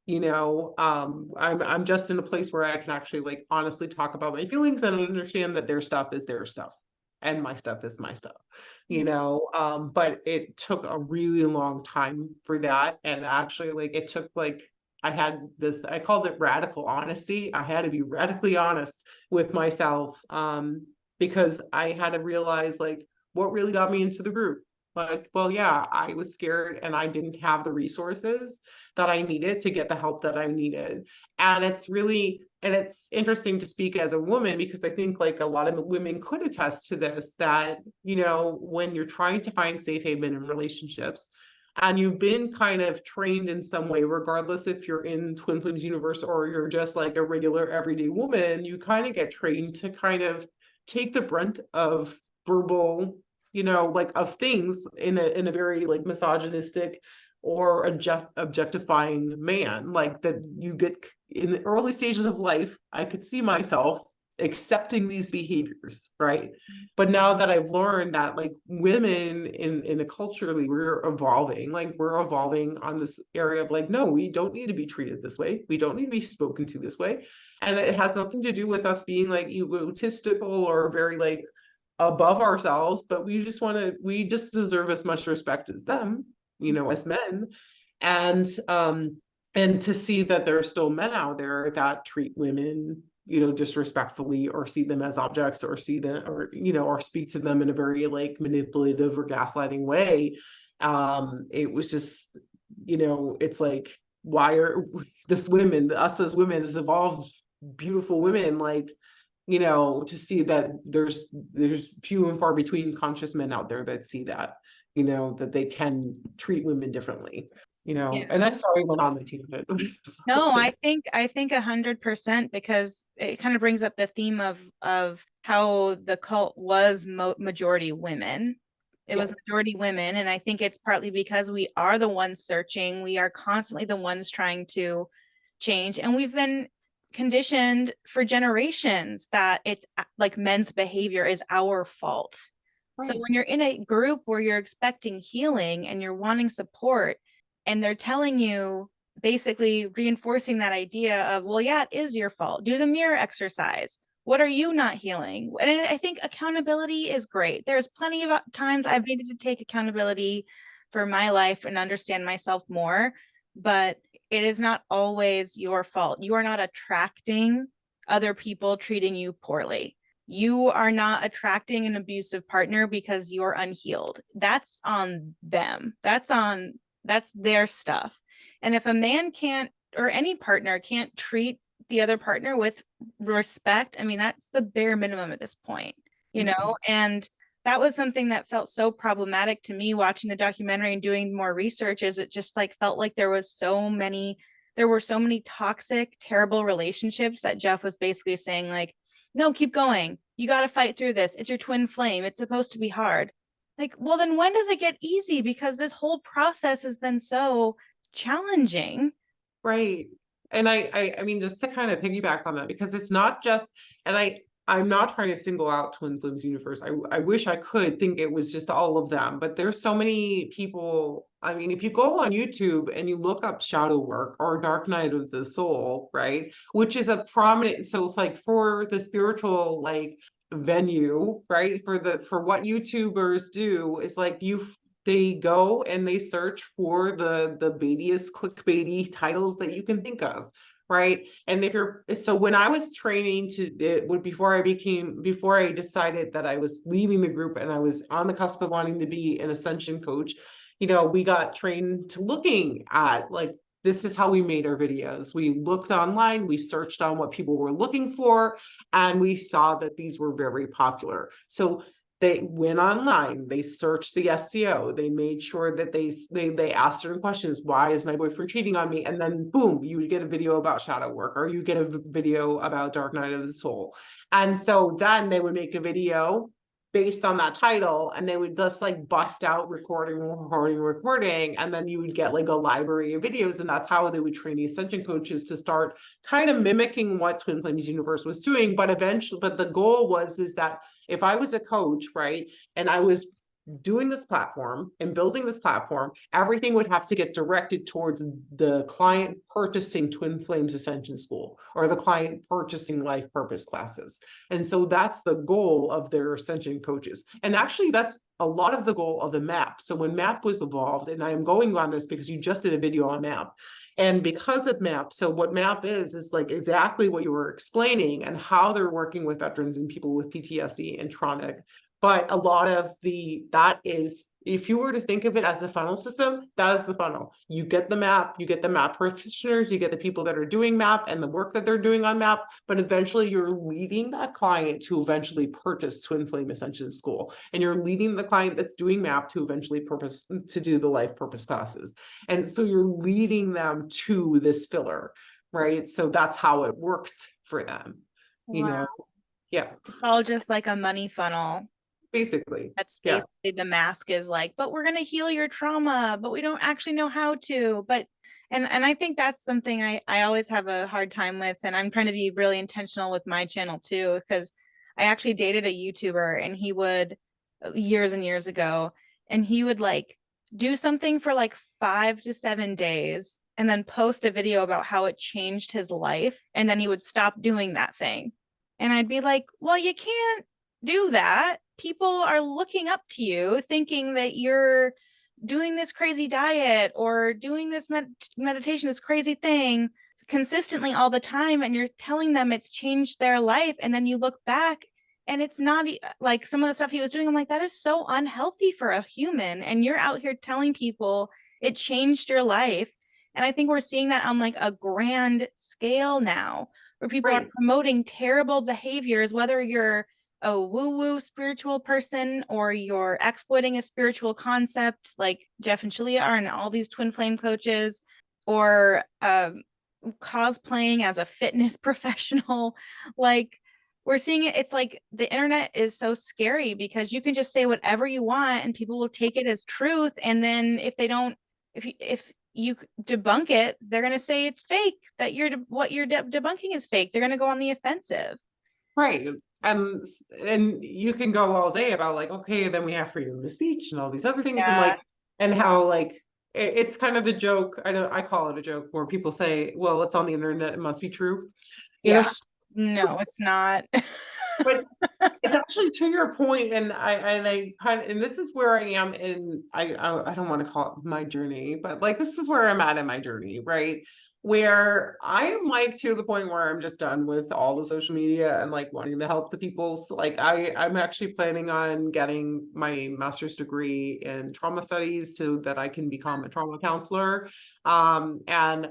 I'm just in a place where I can actually like honestly talk about my feelings and understand that their stuff is their stuff and my stuff is my stuff. But it took a really long time for that, and actually like it took like, I called it radical honesty. I had to be radically honest with myself, because I had to realize like what really got me into the group. Like, well, yeah, I was scared and I didn't have the resources that I needed to get the help that I needed. And it's interesting to speak as a woman, because I think like a lot of women could attest to this, that, when you're trying to find safe haven in relationships, and you've been kind of trained in some way, regardless if you're in Twin Flames universe or you're just like a regular everyday woman, you kind of get trained to kind of take the brunt of verbal, like of things in a very like misogynistic or objectifying man. Like, that you get in the early stages of life, I could see myself accepting these behaviors, right? But now that I've learned that like women in a culturally, we're evolving on this area of like, no, we don't need to be treated this way, we don't need to be spoken to this way, and it has nothing to do with us being like egotistical or very like above ourselves, but we just deserve as much respect as them, as men. And to see that there are still men out there that treat women, disrespectfully, or see them as objects, or see them, or speak to them in a very like manipulative or gaslighting way. It was just, it's like, why are us as women, as evolved, beautiful women, like, to see that there's few and far between conscious men out there that see that, that they can treat women differently,
Yeah.
and I'm sorry I went on the tangent.
No, I think 100%, because it kind of brings up the theme of how the cult was majority women. It was
Yeah.
majority women, and I think it's partly because we are the ones searching. We are constantly the ones trying to change, and we've been conditioned for generations that it's like men's behavior is our fault. So
Right.
when you're in a group where you're expecting healing and you're wanting support, and they're telling you, basically reinforcing that idea of, well, yeah, it is your fault. Do the mirror exercise. What are you not healing? And I think accountability is great. There's plenty of times I've needed to take accountability for my life and understand myself more, but it is not always your fault. You are not attracting other people treating you poorly. You are not attracting an abusive partner because you're unhealed. That's on them. That's their stuff. And if a man can't, or any partner can't treat the other partner with respect, I mean, that's the bare minimum at this point, you know? And that was something that felt so problematic to me watching the documentary and doing more research, is it just like felt like there were so many toxic, terrible relationships that Jeff was basically saying, like, no, keep going. You got to fight through this. It's your twin flame. It's supposed to be hard. Like, well, then when does it get easy? Because this whole process has been so challenging.
Right. And I mean, just to kind of piggyback on that, because it's not just, and I'm not trying to single out Twin Flames universe. I wish I could think it was just all of them, but there's so many people. I mean, if you go on YouTube and you look up shadow work or dark night of the soul, right, which is a prominent, so it's like for the spiritual like venue, right, for what YouTubers do is like they go and they search for the baitiest clickbaity titles that you can think of, right? And if you're, so when I was training before I decided that I was leaving the group and I was on the cusp of wanting to be an ascension coach, you know, we got trained to looking at like, this is how we made our videos. We looked online, we searched on what people were looking for, and we saw that these were very popular. So they went online, they searched the SEO, they made sure that they asked certain questions. Why is my boyfriend cheating on me? And then boom, you would get a video about shadow work, or you get a video about dark night of the soul. And so then they would make a video based on that title, and they would just like bust out recording, and then you would get like a library of videos, and that's how they would train the ascension coaches to start kind of mimicking what Twin Flames universe was doing. But eventually, but the goal was is that if I was a coach, right, and I was doing this platform and building this platform, everything would have to get directed towards the client purchasing Twin Flames Ascension School or the client purchasing life purpose classes. And so that's the goal of their ascension coaches. And actually, that's a lot of the goal of the map. So when map was evolved, and I am going on this because you just did a video on map, and because of map, so what map is like exactly what you were explaining and how they're working with veterans and people with PTSD and trauma. But a lot of that is, if you were to think of it as a funnel system, that is the funnel. You get the map practitioners, you get the people that are doing map and the work that they're doing on map, but eventually you're leading that client to eventually purchase Twin Flame Ascension School. And you're leading the client that's doing map to eventually to do the life purpose classes. And so you're leading them to this filler, right? So that's how it works for them, you know? Yeah,
It's all just like a money funnel.
basically.
That's
Yeah.
basically the mask is like, but we're going to heal your trauma, but we don't actually know how to. But and I think that's something I always have a hard time with, and I'm trying to be really intentional with my channel too, because I actually dated a YouTuber, and he would, years and years ago, and he would like do something for like 5 to 7 days and then post a video about how it changed his life, and then he would stop doing that thing. And I'd be like, well, you can't do that. People are looking up to you thinking that you're doing this crazy diet or doing this meditation, this crazy thing consistently all the time, and you're telling them it's changed their life, and then you look back and it's not like some of the stuff he was doing. I'm like, that is so unhealthy for a human, and you're out here telling people it changed your life. And I think we're seeing that on like a grand scale now, where people are
Right.
promoting terrible behaviors, whether you're a woo-woo spiritual person or you're exploiting a spiritual concept like Jeff and Shalia are, and all these twin flame coaches, or cosplaying as a fitness professional. Like, we're seeing it. It's like the internet is so scary because you can just say whatever you want and people will take it as truth. And then if they don't, if you debunk it, they're going to say it's fake, that what you're debunking is fake. They're going to go on the offensive.
Right. And you can go all day about like, okay, then we have freedom of speech and all these other things, and like,
Yeah.
and how like it's kind of the joke. I call it a joke where people say, well, it's on the internet, it must be true, you
Yeah.
know.
No, it's not.
But it's actually to your point, and I kind of, and this is where I am in, I don't want to call it my journey, but like this is where I'm at in my journey, right? where I am like to the point where I'm just done with all the social media and like wanting to help the people. So, like I'm actually planning on getting my master's degree in trauma studies so that I can become a trauma counselor. And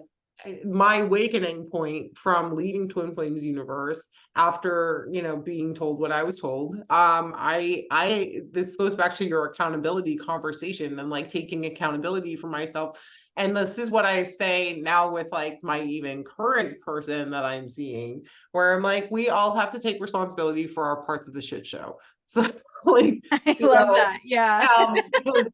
my awakening point from leaving Twin Flames Universe after, being told what I was told, I this goes back to your accountability conversation and like taking accountability for myself. And this is what I say now with like my even current person that I'm seeing, where I'm like, we all have to take responsibility for our parts of the shit show. So like,
I
you
love
know,
that. Yeah.
because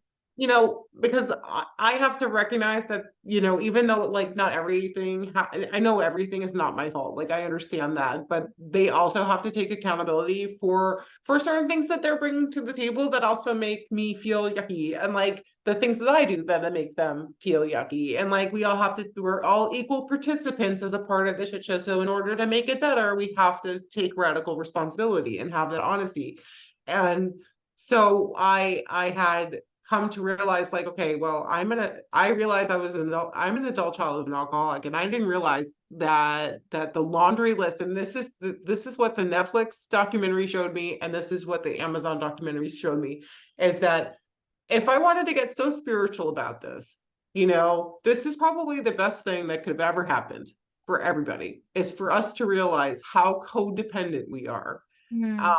because I have to recognize that, even though like not everything, I know everything is not my fault. Like I understand that, but they also have to take accountability for certain things that they're bringing to the table that also make me feel yucky, and like the things that I do that make them feel yucky. And like we're all equal participants as a part of the shit show. So in order to make it better, we have to take radical responsibility and have that honesty. And so I had come to realize like, okay, well, I realized I'm an adult child of an alcoholic, and I didn't realize that the laundry list, and this is what the Netflix documentary showed me, and this is what the Amazon documentary showed me, is that if I wanted to get so spiritual about this, this is probably the best thing that could have ever happened for everybody, is for us to realize how codependent we are.
Mm.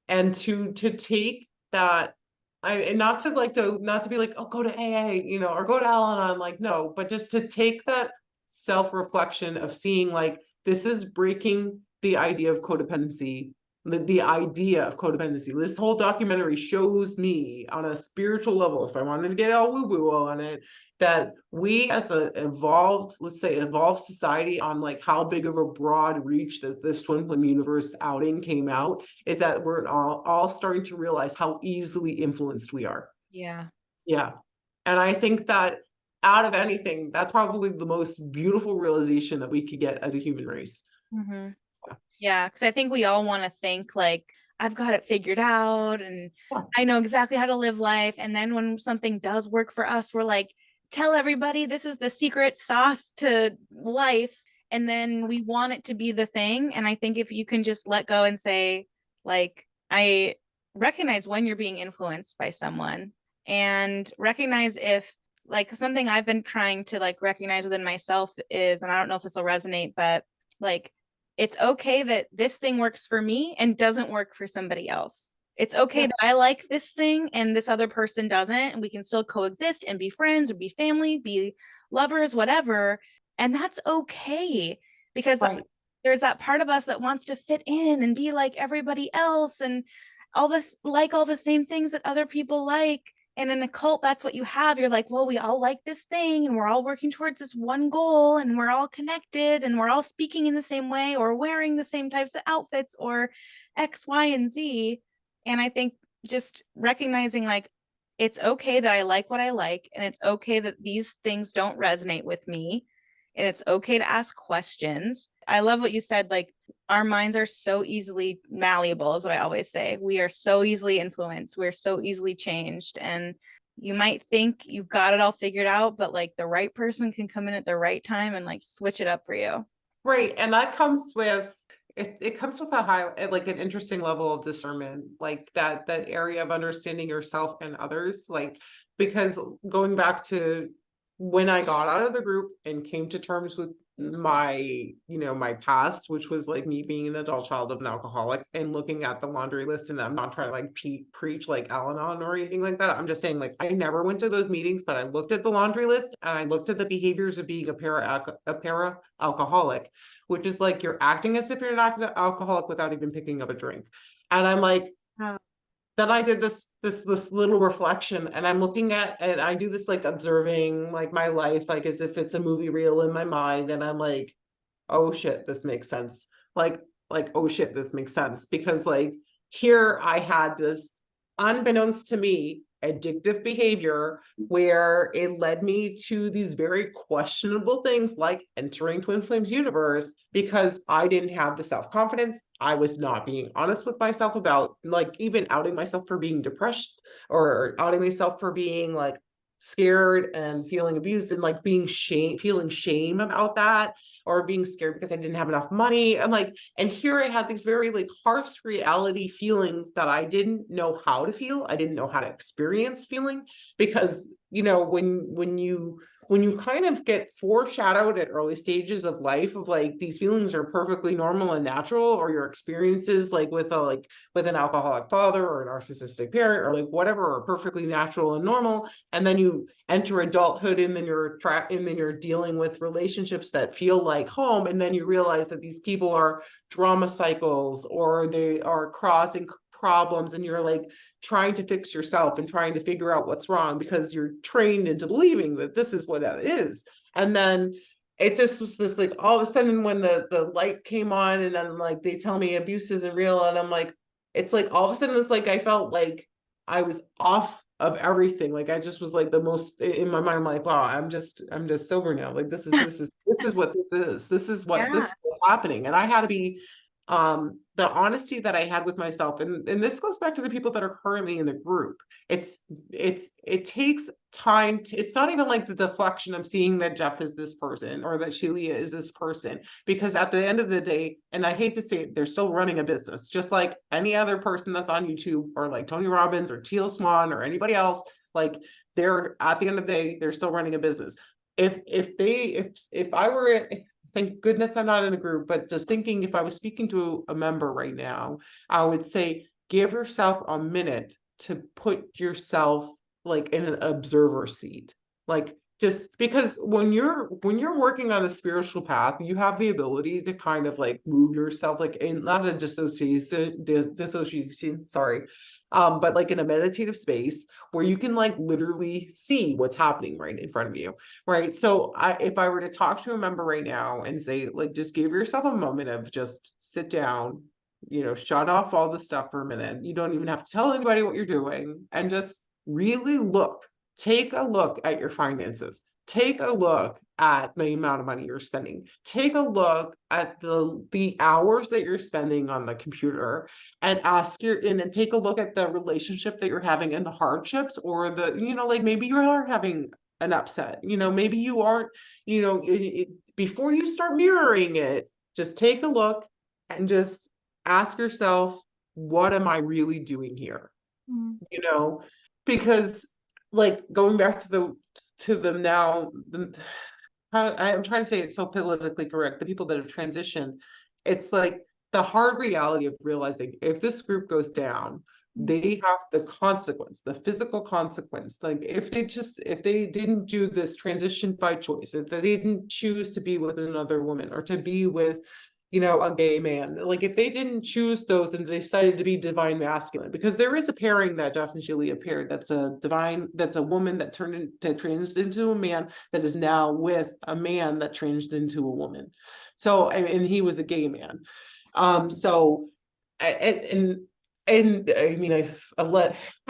And to take that, and not to like not to be like, oh, go to AA, or go to Al-Anon, like, no, but just to take that self-reflection of seeing like this is breaking the idea of codependency, the idea of codependency. This whole documentary shows me on a spiritual level, if I wanted to get all woo-woo on it, that we as a let's say evolved society, on like how big of a broad reach that this Twin Flame Universe outing came out, is that we're all starting to realize how easily influenced we are.
Yeah.
Yeah. And I think that out of anything, that's probably the most beautiful realization that we could get as a human race.
Mm-hmm. Yeah, because I think we all want to think like, I've got it figured out and
Yeah.
I know exactly how to live life. And then when something does work for us, we're like, tell everybody this is the secret sauce to life. And then we want it to be the thing. And I think if you can just let go and say, like, I recognize when you're being influenced by someone, and recognize if, like, something I've been trying to like recognize within myself is, and I don't know if this will resonate, but like, it's okay that this thing works for me and doesn't work for somebody else. It's okay
Yeah.
that I like this thing and this other person doesn't, and we can still coexist and be friends or be family, be lovers, whatever. And that's okay, because
Right.
there's that part of us that wants to fit in and be like everybody else and all this, like all the same things that other people like. And in a cult, that's what you have. You're like, well, we all like this thing and we're all working towards this one goal and we're all connected and we're all speaking in the same way or wearing the same types of outfits or X, Y, and Z. And I think just recognizing like, it's okay that I like what I like, and it's okay that these things don't resonate with me, and it's okay to ask questions. I love what you said, like, our minds are so easily malleable, is what I always say. We are so easily influenced, we're so easily changed. And you might think you've got it all figured out, but like the right person can come in at the right time and like switch it up for you.
Right. And that comes with it comes with a high, like an interesting level of discernment, like that area of understanding yourself and others. Like, because going back to when I got out of the group and came to terms with my past, which was like me being an adult child of an alcoholic, and looking at the laundry list, and I'm not trying to like preach like Al-Anon or anything like that. I'm just saying, like, I never went to those meetings, but I looked at the laundry list and I looked at the behaviors of being a para alcoholic, which is like you're acting as if you're not an alcoholic without even picking up a drink. And I'm like,
Oh.
then I did this little reflection, and I'm looking at, and I do this like observing like my life, like as if it's a movie reel in my mind. And I'm like, oh shit, this makes sense. Like, oh shit, this makes sense. Because like here I had this, unbeknownst to me, addictive behavior where it led me to these very questionable things like entering Twin Flames Universe, because I didn't have the self-confidence. I was not being honest with myself about like even outing myself for being depressed, or outing myself for being like scared and feeling abused and like feeling shame about that, or being scared because I didn't have enough money. And like, and here I had these very like harsh reality feelings that I didn't know how to feel. I didn't know how to experience feeling, because, you know, when you kind of get foreshadowed at early stages of life of like these feelings are perfectly normal and natural, or your experiences like with an alcoholic father or a narcissistic parent or like whatever are perfectly natural and normal, and then you enter adulthood and then you're dealing with relationships that feel like home, and then you realize that these people are drama cycles or they are causing problems, and you're like trying to fix yourself and trying to figure out what's wrong because you're trained into believing that this is what that is. And then it just was this like all of a sudden when the light came on, and then like they tell me abuse isn't real, and I'm like, it's like all of a sudden it's like I felt like I was off of everything. Like I just was like the most in my mind. I'm like, wow, I'm just sober now. Like this is what this is. This
Yeah.
is what's happening. And I had to be the honesty that I had with myself, and this goes back to the people that are currently in the group. It takes time to, it's not even like the deflection of seeing that Jeff is this person or that Shelia is this person, because at the end of the day, and I hate to say it, they're still running a business just like any other person that's on YouTube, or like Tony Robbins or Teal Swan or anybody else. Like they're, at the end of the day, they're still running a business. If I were, thank goodness I'm not in the group, but just thinking, if I was speaking to a member right now, I would say, give yourself a minute to put yourself like in an observer seat. Like, just because when you're working on a spiritual path, you have the ability to kind of like move yourself like in, not a dissociation, sorry, but like in a meditative space where you can like literally see what's happening right in front of you. Right. So if I were to talk to a member right now and say, like, just give yourself a moment of just sit down, you know, shut off all the stuff for a minute. You don't even have to tell anybody what you're doing, and just really take a look at your finances. Take a look at the amount of money you're spending. Take a look at the hours that you're spending on the computer, and and take a look at the relationship that you're having and the hardships, or the, you know, like maybe you are having an upset, you know, maybe you aren't, you know, before you start mirroring it, just take a look and just ask yourself, what am I really doing here?
Mm.
You know, because like going back to them now, I'm trying to say it so politically correct, the people that have transitioned, it's like the hard reality of realizing if this group goes down, they have the consequence, the physical consequence. Like if they didn't do this transition by choice, if they didn't choose to be with another woman or to be with, you know, a gay man, like if they didn't choose those and they decided to be divine masculine, because there is a pairing that Jeff and Julia paired, that's a woman that trans into a man that is now with a man that changed into a woman. So and he was a gay man. So and I mean, I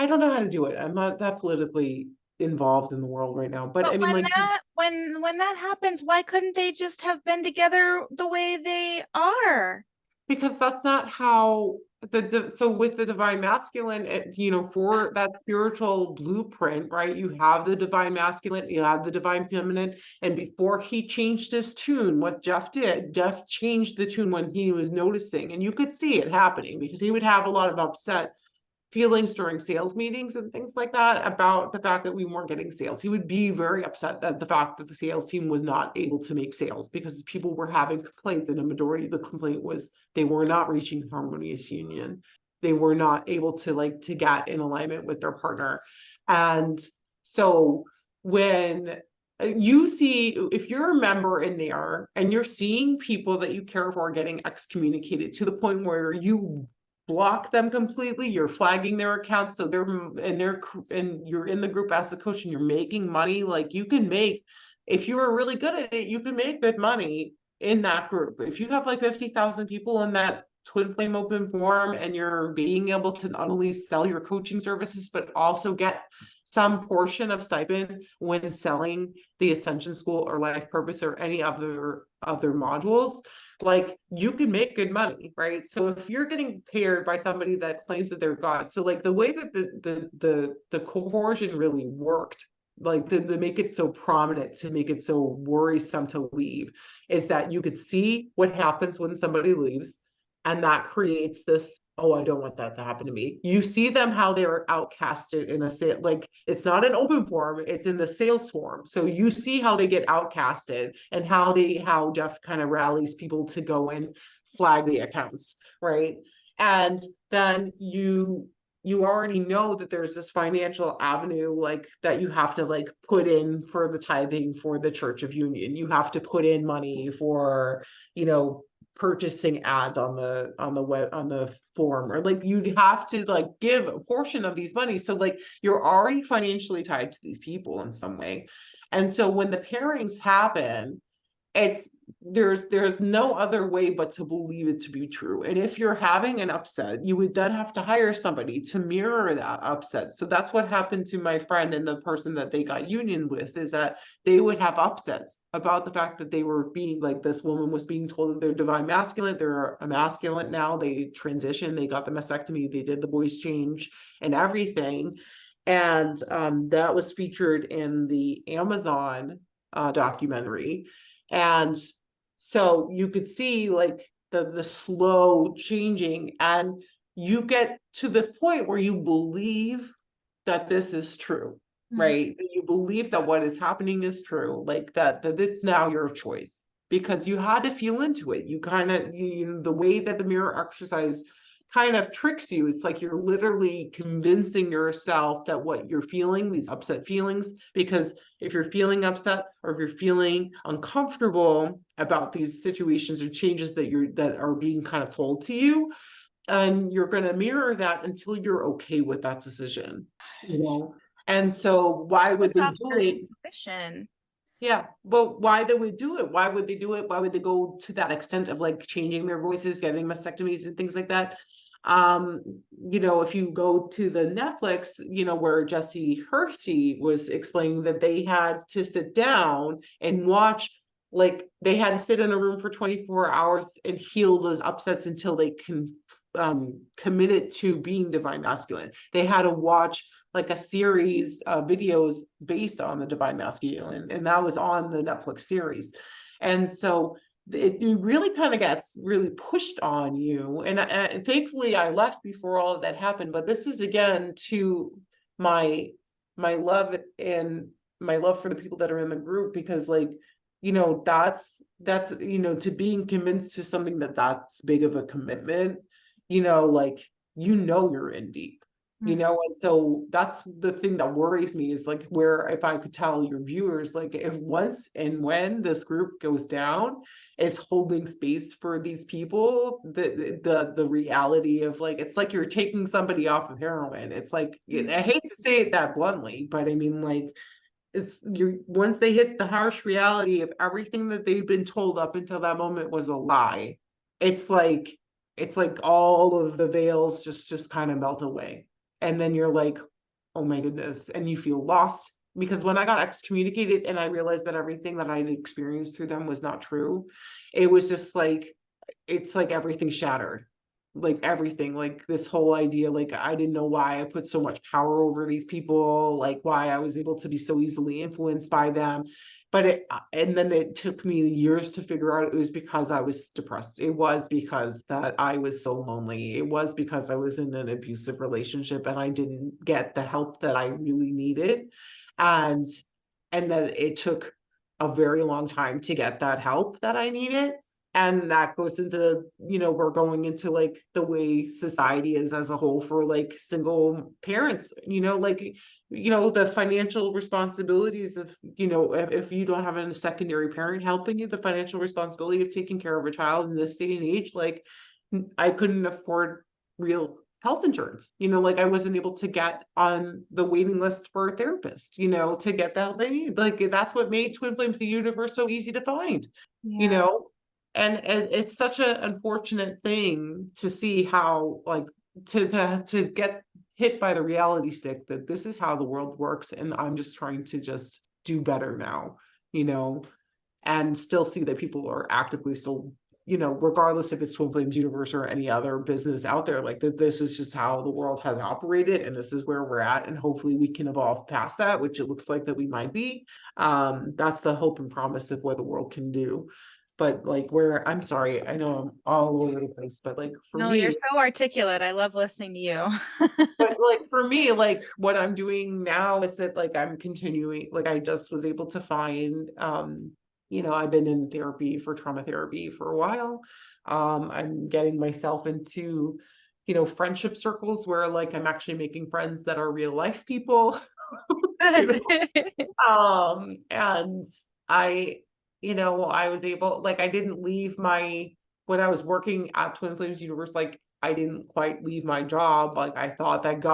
don't know how to do it. I'm not that politically involved in the world right now, but
But
I mean, like,
when that happens, why couldn't they just have been together the way they are?
because that's not how so with the divine masculine, you know, for that spiritual blueprint, right, you have the divine masculine, you have the divine feminine, and before he changed his tune, what Jeff changed the tune when he was noticing, and you could see it happening because he would have a lot of upset feelings during sales meetings and things like that about the fact that we weren't getting sales. He would be very upset that the fact that the sales team was not able to make sales because people were having complaints, and a majority of the complaint was they were not reaching harmonious union. They were not able to like to get in alignment with their partner. And so when you see, if you're a member in there and you're seeing people that you care for getting excommunicated to the point where you block them completely, you're flagging their accounts, so and you're in the group as the coach and you're making money, like you can make, if you are really good at it, you can make good money in that group. If you have like 50,000 people in that twin flame open forum, and you're being able to not only sell your coaching services but also get some portion of stipend when selling the Ascension School or Life Purpose or any other modules, like you can make good money, right? So if you're getting paired by somebody that claims that they're God, so like the way that the coercion really worked like to make it so prominent, to make it so worrisome to leave, is that you could see what happens when somebody leaves, and that creates this, oh, I don't want that to happen to me. You see them how they're outcasted in a sale, like it's not an open forum, it's in the sales forum. So you see how they get outcasted, and how Jeff kind of rallies people to go and flag the accounts, right? And then you already know that there's this financial avenue, like that you have to like put in for the tithing for the Church of Union. You have to put in money for, you know, purchasing ads on the web, on the forum, or like you'd have to like give a portion of these money. So like you're already financially tied to these people in some way. And so when the pairings happen, it's there's no other way but to believe it to be true. And if you're having an upset, you would then have to hire somebody to mirror that upset. So that's what happened to my friend and the person that they got union with, is that they would have upsets about the fact that they were being, like, this woman was being told that they're divine masculine, they're emasculate now, they transitioned, they got the mastectomy, they did the voice change and everything. And that was featured in the Amazon documentary. And so you could see like the slow changing, and you get to this point where you believe that this is true, right? You believe that what is happening is true, like that it's now your choice, because you had to feel into it. You kind of, the way that the mirror exercise kind of tricks you, it's like you're literally convincing yourself that what you're feeling, these upset feelings, because if you're feeling upset or if you're feeling uncomfortable about these situations or changes that are being kind of told to you, and you're going to mirror that until you're okay with that decision, you know. And so why would
Puts
they
off
do
your
it?
intuition.
Yeah, but why they would do it? Why would they do it? Why would they go to that extent of like changing their voices, getting mastectomies and things like that? Um, you know, if you go to the Netflix, you know, where Jesse Hersey was explaining that they had to sit down and watch, like they had to sit in a room for 24 hours and heal those upsets until they can commit it to being divine masculine. They had to watch like a series of videos based on the divine masculine, and that was on the Netflix series. And so it really kind of gets really pushed on you. And thankfully I left before all of that happened. But this is again to my my love and my love for the people that are in the group, because like, you know, that's, you know, to being convinced to something that's big of a commitment, you know, like, you know, you're in deep, you know. And so that's the thing that worries me, is like, where if I could tell your viewers, like, if once and when this group goes down, is holding space for these people, the reality of like, it's like you're taking somebody off of heroin. It's like, I hate to say it that bluntly, but I mean, like, it's you, once they hit the harsh reality of everything that they've been told up until that moment was a lie, it's like, it's like all of the veils just kind of melt away. And then you're like, oh my goodness, and you feel lost. Because when I got excommunicated and I realized that everything that I'd experienced through them was not true, it was just like, it's like everything shattered, like everything, like this whole idea, like I didn't know why I put so much power over these people, like why I was able to be so easily influenced by them. But and then it took me years to figure out it was because I was depressed. It was because that I was so lonely. It was because I was in an abusive relationship and I didn't get the help that I really needed. And that it took a very long time to get that help that I needed. And that goes into, you know, we're going into like the way society is as a whole for like single parents, you know, like, you know, the financial responsibilities of, you know, if you don't have a secondary parent helping you, the financial responsibility of taking care of a child in this day and age, like I couldn't afford real health insurance, you know, like I wasn't able to get on the waiting list for a therapist, you know, to get the help they need. Like that's what made Twin Flames the universe so easy to find, you
Yeah.
know. And it's such an unfortunate thing to see how, like, to get hit by the reality stick that this is how the world works, and I'm just trying to just do better now, you know, and still see that people are actively still regardless if it's Twin Flames Universe or any other business out there, like this is just how the world has operated, and this is where we're at, and hopefully we can evolve past that, which it looks like that we might be. That's the hope and promise of what the world can do. But like, I'm sorry, I know I'm all over the place, but like for
No, you're
me,
so articulate. I love listening to you.
but like for me, like what I'm doing now is that like I'm continuing, like I just was able to find, I've been in therapy for trauma therapy for a while. I'm getting myself into, friendship circles where like I'm actually making friends that are real life people, you know. And I, I was able, like, I didn't leave when I was working at Twin Flames Universe, like, I didn't quite leave my job. Like, I thought that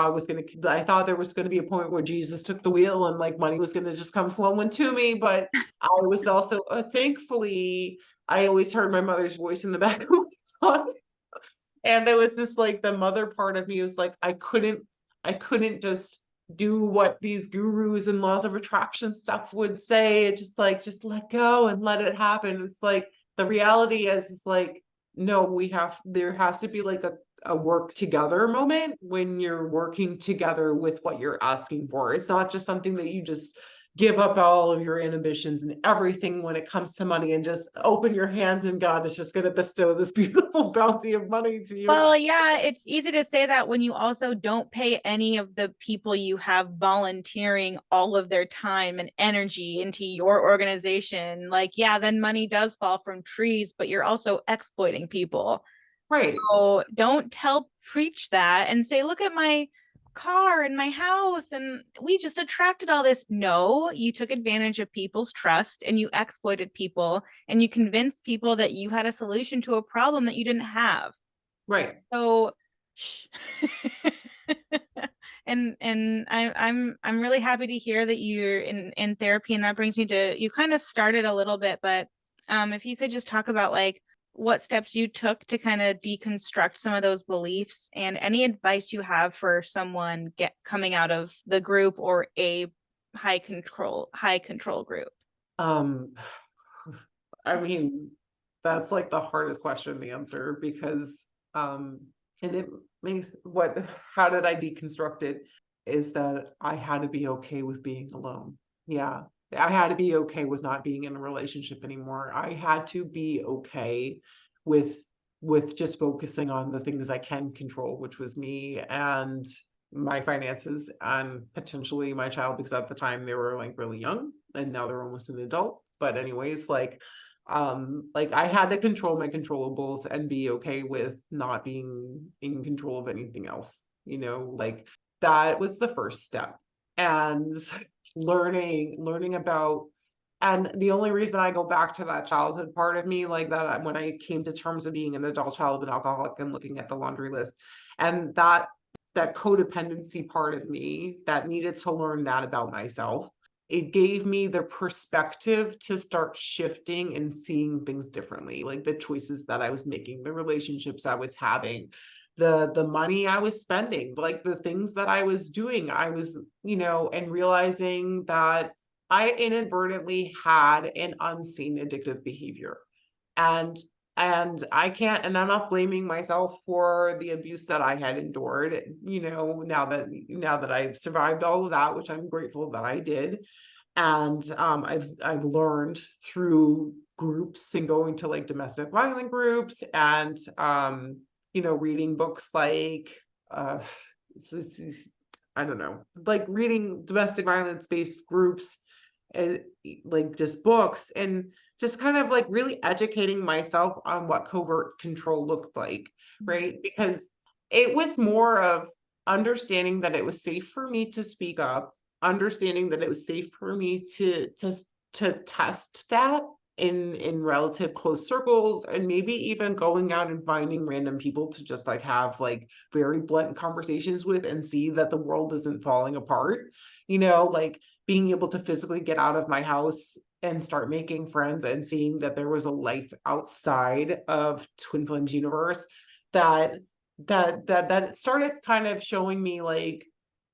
I thought there was going to be a point where Jesus took the wheel and like money was going to just come flowing to me. But I was also, thankfully, I always heard my mother's voice in the back of my mind. And there was this, like, the mother part of me was like, I couldn't just do what these gurus and laws of attraction stuff would say. Just let go and let it happen. It's like the reality is like, no, there has to be like a work together moment when you're working together with what you're asking for. It's not just something that you just give up all of your inhibitions and everything when it comes to money and just open your hands, and God is just going to bestow this beautiful bounty of money to you.
Well, yeah, it's easy to say that when you also don't pay any of the people you have volunteering all of their time and energy into your organization. Like, yeah, then money does fall from trees, but you're also exploiting people.
Right.
So don't preach that and say, look at my car and my house, and we just attracted all this. No, you took advantage of people's trust and you exploited people and you convinced people that you had a solution to a problem that you didn't have.
Right.
So, shh. And I'm really happy to hear that you're in therapy, and that brings me to, you kind of started a little bit, but if you could just talk about like what steps you took to kind of deconstruct some of those beliefs, and any advice you have for someone coming out of the group or a high control group.
Um, I mean, that's like the hardest question to answer because, and it makes how did I deconstruct it? Is that I had to be okay with being alone. Yeah. I had to be okay with not being in a relationship anymore. I had to be okay with just focusing on the things I can control, which was me and my finances and potentially my child, because at the time they were like really young and now they're almost an adult. But anyways, like I had to control my controllables and be okay with not being in control of anything else, like that was the first step. And learning about, and the only reason I go back to that childhood part of me, like that, when I came to terms of being an adult child of an alcoholic and looking at the laundry list, and that codependency part of me that needed to learn that about myself, it gave me the perspective to start shifting and seeing things differently, like the choices that I was making, the relationships I was having, the money I was spending, like the things that I was doing. I was, and realizing that I inadvertently had an unseen addictive behavior. And and I'm not blaming myself for the abuse that I had endured, now that I've survived all of that, which I'm grateful that I did. And I've learned through groups and going to like domestic violence groups and reading books like I don't know, like reading domestic violence based groups, uh, like just books, and just kind of like really educating myself on what covert control looked like, right? Because it was more of understanding that it was safe for me to speak up, understanding that it was safe for me to test that in relative close circles, and maybe even going out and finding random people to just like have like very blunt conversations with and see that the world isn't falling apart, like being able to physically get out of my house and start making friends and seeing that there was a life outside of Twin Flames universe, that that started kind of showing me like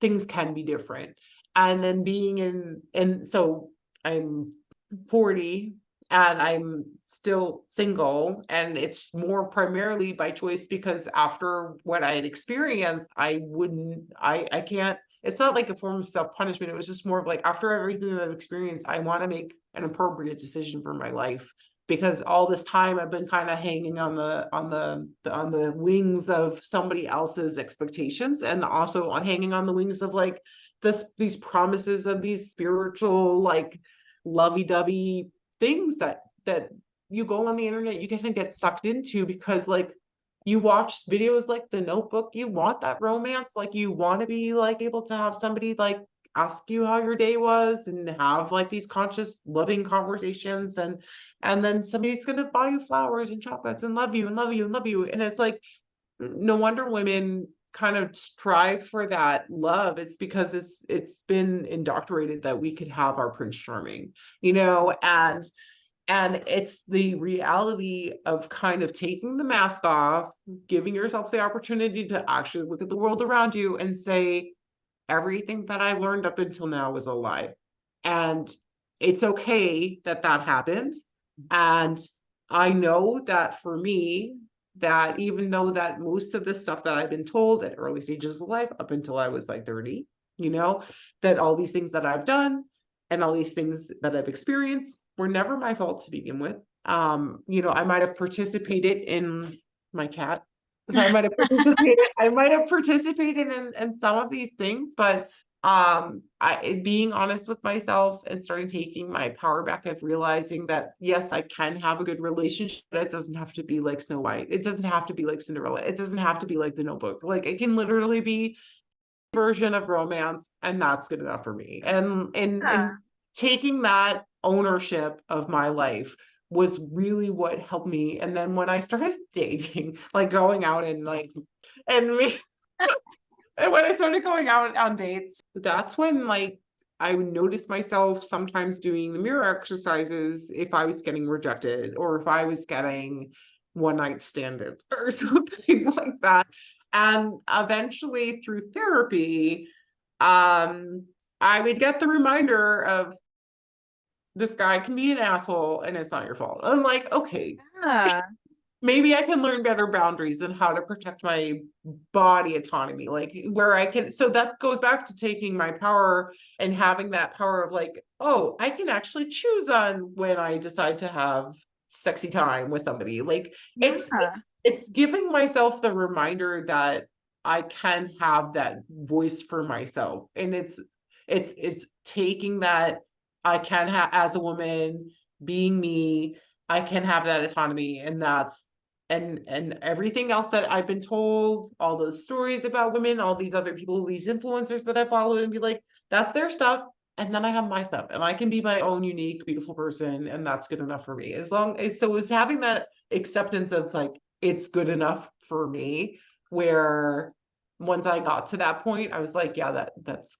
things can be different. And then being in, and so I'm 40, and I'm still single, and it's more primarily by choice because after what I had experienced, I can't, it's not like a form of self-punishment. It was just more of like, after everything that I've experienced, I want to make an appropriate decision for my life, because all this time I've been kind of hanging on the wings of somebody else's expectations, and also on hanging on the wings of like these promises of these spiritual, like, lovey-dovey things that you go on the internet, you get sucked into, because like you watch videos like The Notebook, you want that romance, like you want to be like able to have somebody like ask you how your day was and have like these conscious loving conversations, and then somebody's going to buy you flowers and chocolates and love you and love you and love you, and it's like, no wonder women kind of strive for that love. It's because it's been indoctrinated that we could have our Prince Charming, and it's the reality of kind of taking the mask off, giving yourself the opportunity to actually look at the world around you and say, everything that I learned up until now was a lie. And it's okay that that happened. And I know that for me, that even though that most of the stuff that I've been told at early stages of life, up until I was like 30, that all these things that I've done and all these things that I've experienced were never my fault to begin with. I might have participated in my cat. I might have participated in some of these things, but being honest with myself and starting taking my power back of realizing that yes, I can have a good relationship, but it doesn't have to be like Snow White, it doesn't have to be like Cinderella, it doesn't have to be like The Notebook, like it can literally be a version of romance, and that's good enough for me. And in taking that ownership of my life was really what helped me. And then when I started dating, like going out and like, and me, and when I started going out on dates, that's when like I would notice myself sometimes doing the mirror exercises if I was getting rejected or if I was getting one night standed or something like that. And eventually through therapy, I would get the reminder of, this guy can be an asshole and it's not your fault. I'm like, okay,
Yeah.
maybe I can learn better boundaries and how to protect my body autonomy, like where I can. So that goes back to taking my power and having that power of like, oh, I can actually choose on when I decide to have sexy time with somebody. Like it's
Yeah.
it's giving myself the reminder that I can have that voice for myself. And it's taking that, I can have, as a woman, being me, I can have that autonomy, and that's, and everything else that I've been told, all those stories about women, all these other people, these influencers that I follow, and be like, that's their stuff. And then I have my stuff, and I can be my own unique, beautiful person, and that's good enough for me. As long as, so it was having that acceptance of like, it's good enough for me, where once I got to that point, I was like, yeah, that's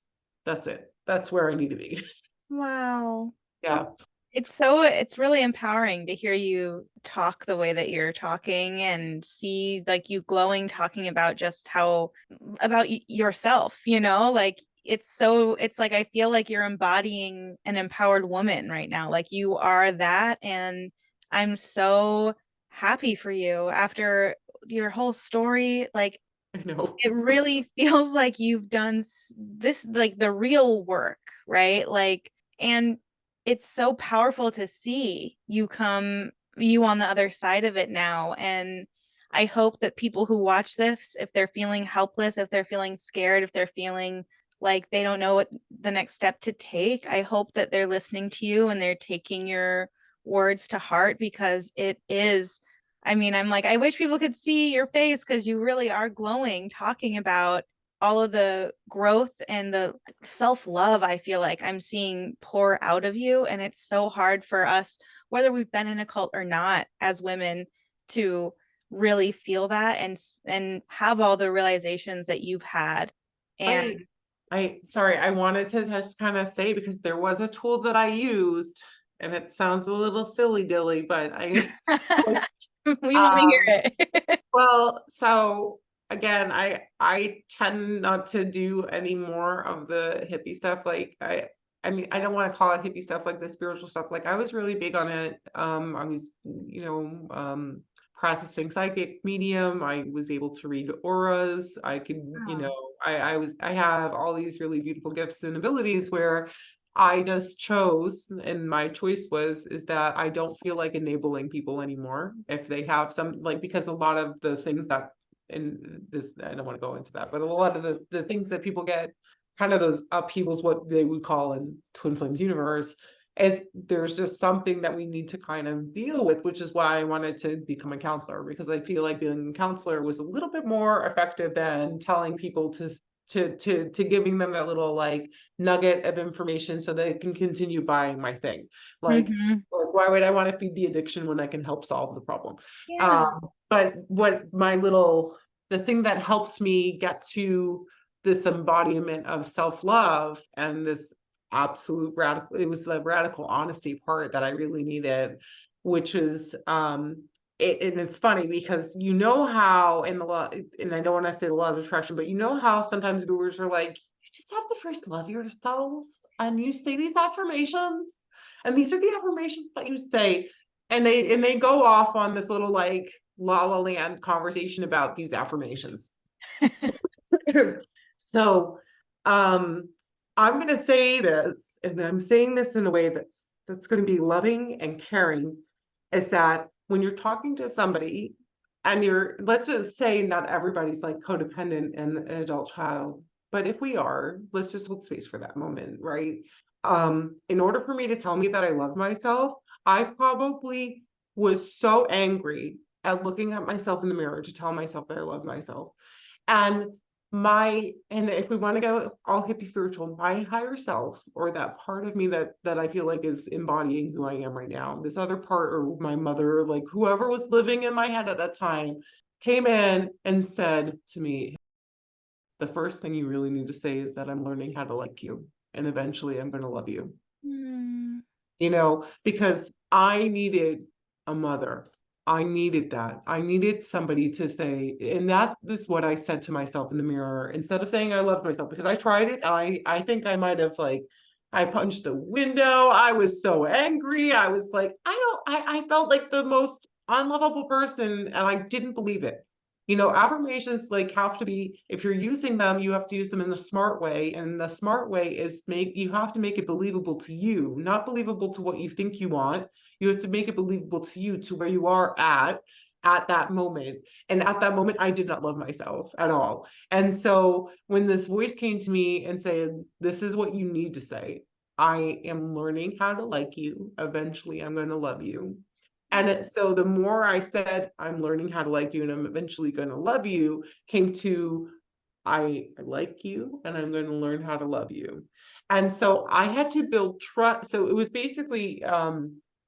it. That's where I need to be.
Wow.
Yeah.
It's really empowering to hear you talk the way that you're talking and see like you glowing talking about just how about yourself, like it's like I feel like you're embodying an empowered woman right now. Like you are that, and I'm so happy for you after your whole story. Like
I know.
it really feels like you've done this, like the real work, right? Like, and it's so powerful to see you on the other side of it now. And I hope that people who watch this, if they're feeling helpless, if they're feeling scared, if they're feeling like they don't know what the next step to take, I hope that they're listening to you and they're taking your words to heart, because it is, I mean, I'm like, I wish people could see your face because you really are glowing talking about all of the growth and the self-love I feel like I'm seeing pour out of you. And it's so hard for us, whether we've been in a cult or not, as women, to really feel that and have all the realizations that you've had. And
Sorry, I wanted to just kind of say, because there was a tool that I used, and it sounds a little silly dilly, but
we want to hear
um
it.
well, so again, I tend not to do any more of the hippie stuff. Like I mean, I don't want to call it hippie stuff, like the spiritual stuff. Like I was really big on it. I was, practicing psychic medium. I was able to read auras. I could,
Wow.
I have all these really beautiful gifts and abilities where I just chose, and my choice is that I don't feel like enabling people anymore if they have some, like, because a lot of the things that, and this, I don't want to go into that, but a lot of the things that people get kind of those upheavals, what they would call in Twin Flames universe, is there's just something that we need to kind of deal with, which is why I wanted to become a counselor, because I feel like being a counselor was a little bit more effective than telling people to giving them that little like nugget of information so they can continue buying my thing.
Hmm.
Like why would I want to feed the addiction when I can help solve the problem?
Yeah.
But what the thing that helped me get to this embodiment of self-love and this absolute radical, it was the radical honesty part that I really needed, which is and it's funny because you know how in the law, and I don't want to say the laws of attraction, but you know how sometimes gurus are like, you just have to first love yourself and you say these affirmations, and these are the affirmations that you say, and they go off on this little like la la land conversation about these affirmations. So, I'm going to say this, and I'm saying this in a way that's going to be loving and caring, is that when you're talking to somebody and let's just say not everybody's like codependent and an adult child, but if we are, let's just hold space for that moment, right? In order for me to tell me that I love myself, I probably was so angry at looking at myself in the mirror to tell myself that I love myself. And and if we want to go all hippie spiritual, my higher self, or that part of me that I feel like is embodying who I am right now, this other part, or my mother, like whoever was living in my head at that time, came in and said to me, the first thing you really need to say is that I'm learning how to like you, and eventually I'm going to love you.
Mm.
Because I needed a mother. I needed that. I needed somebody to say, and that is what I said to myself in the mirror instead of saying I loved myself, because I tried it. I think I might have like, I punched the window. I was so angry. I was like, I felt like the most unlovable person, and I didn't believe it. Affirmations like have to be, if you're using them, you have to use them in the smart way. And the smart way is you have to make it believable to you, not believable to what you think you want. You have to make it believable to you, to where you are at that moment. And at that moment, I did not love myself at all. And so when this voice came to me and said, this is what you need to say, I am learning how to like you. Eventually, I'm going to love you. So the more I said, I'm learning how to like you and I'm eventually going to love you, came to, I like you and I'm going to learn how to love you. And so I had to build trust. So it was basically,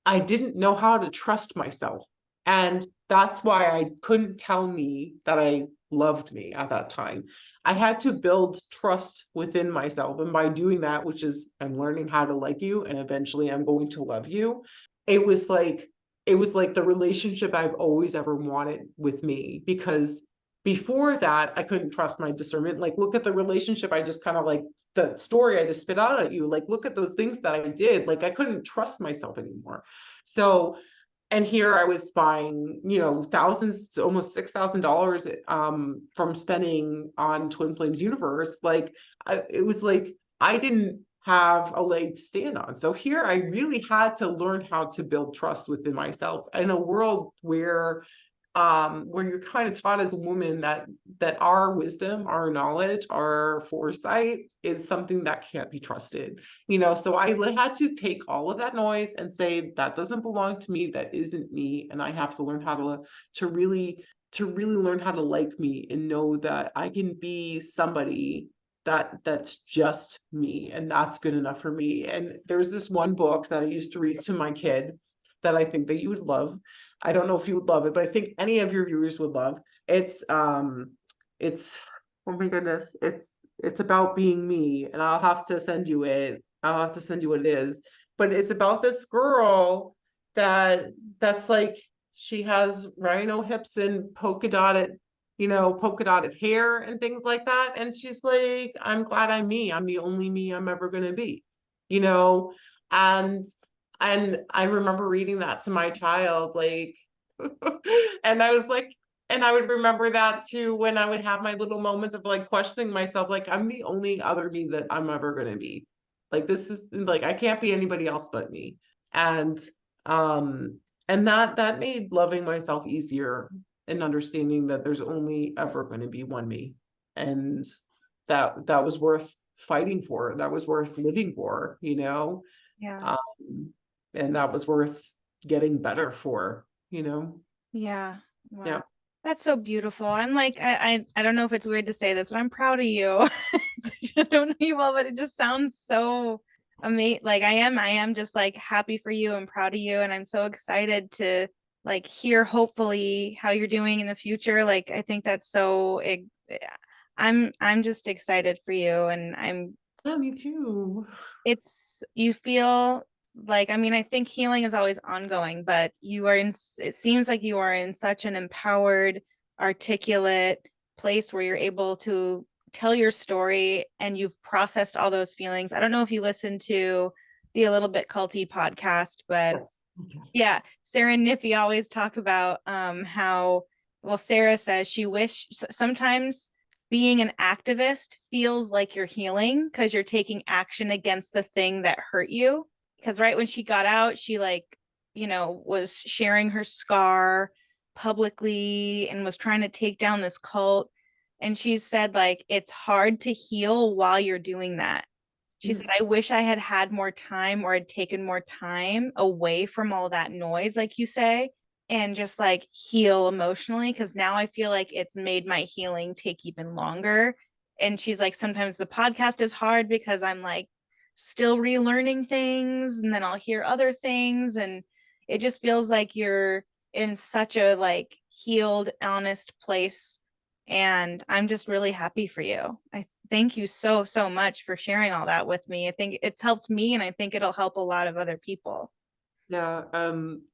I didn't know how to trust myself. And that's why I couldn't tell me that I loved me at that time. I had to build trust within myself. And by doing that, which is I'm learning how to like you and eventually I'm going to love you, it was like, the relationship I've always ever wanted with me, because before that, I couldn't trust my discernment. Like, look at the relationship I just kind of like, the story I just spit out at you. Like, look at those things that I did. Like, I couldn't trust myself anymore. So, and here I was buying, thousands, almost $6,000 from spending on Twin Flames Universe. Like, it was like I didn't have a leg to stand on. So here I really had to learn how to build trust within myself in a world where you're kind of taught as a woman that our wisdom, our knowledge, our foresight is something that can't be trusted. So I had to take all of that noise and say that doesn't belong to me, that isn't me, and I have to learn how to really learn how to like me and know that I can be somebody that's just me, and that's good enough for me. And there's this one book that I used to read to my kid that I think that you would love. I don't know if you would love it, but I think any of your viewers would love. It's oh my goodness, it's about being me, and I'll have to send you it. I'll have to send you what it is. But it's about this girl that's like, she has rhino hips and polka dotted hair and things like that. And she's like, I'm glad I'm me. I'm the only me I'm ever gonna be. you know? And I remember reading that to my child, like, and I was like, and I would remember that too when I would have my little moments of like questioning myself, like I'm the only other me that I'm ever gonna be. Like this is like I can't be anybody else but me. And um that made loving myself easier and understanding that there's only ever going to be one me. And that was worth fighting for. That was worth living for, you know?
Yeah.
Um, and that was worth getting better for, you know?
Yeah.
Yeah.
Wow. That's so beautiful. I'm like, I don't know if it's weird to say this, but I'm proud of you. I don't know you well, but it just sounds so amazing. Like I am just like happy for you and proud of you. And I'm so excited to like hear hopefully how you're doing in the future. Like I think that's I'm just excited for you and
Yeah, me too.
you feel like, I mean, I think healing is always ongoing, but it seems like you are in such an empowered, articulate place where you're able to tell your story and you've processed all those feelings. I don't know if you listen to the A Little Bit Culty podcast, but yeah, Sarah and Niffy always talk about how, well, Sarah says she sometimes being an activist feels like you're healing because you're taking action against the thing that hurt you. Because right when she got out, she like, was sharing her scar publicly and was trying to take down this cult. And she said like it's hard to heal while you're doing that. She said, I wish I had had more time or had taken more time away from all that noise, like you say, and just like heal emotionally. Cause now I feel like it's made my healing take even longer. And she's like, sometimes the podcast is hard because I'm like still relearning things and then I'll hear other things. And it just feels like you're in such a like healed, honest place. And I'm just really happy for you. I thank you so, so much for sharing all that with me. I think it's helped me and I think it'll help a lot of other people.
Yeah,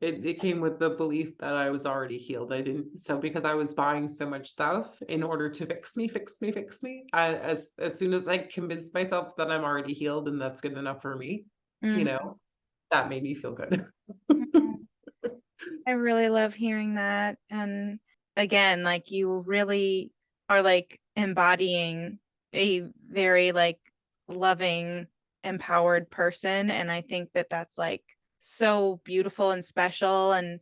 it came with the belief that I was already healed. I didn't, so because I was buying so much stuff in order to fix me, fix me, fix me. As soon as I convinced myself that I'm already healed and that's good enough for me, you
Mhm.
know, that made me feel good.
I really love hearing that. And again, like you really are like embodying a very like loving, empowered person. And I think that that's like so beautiful and special and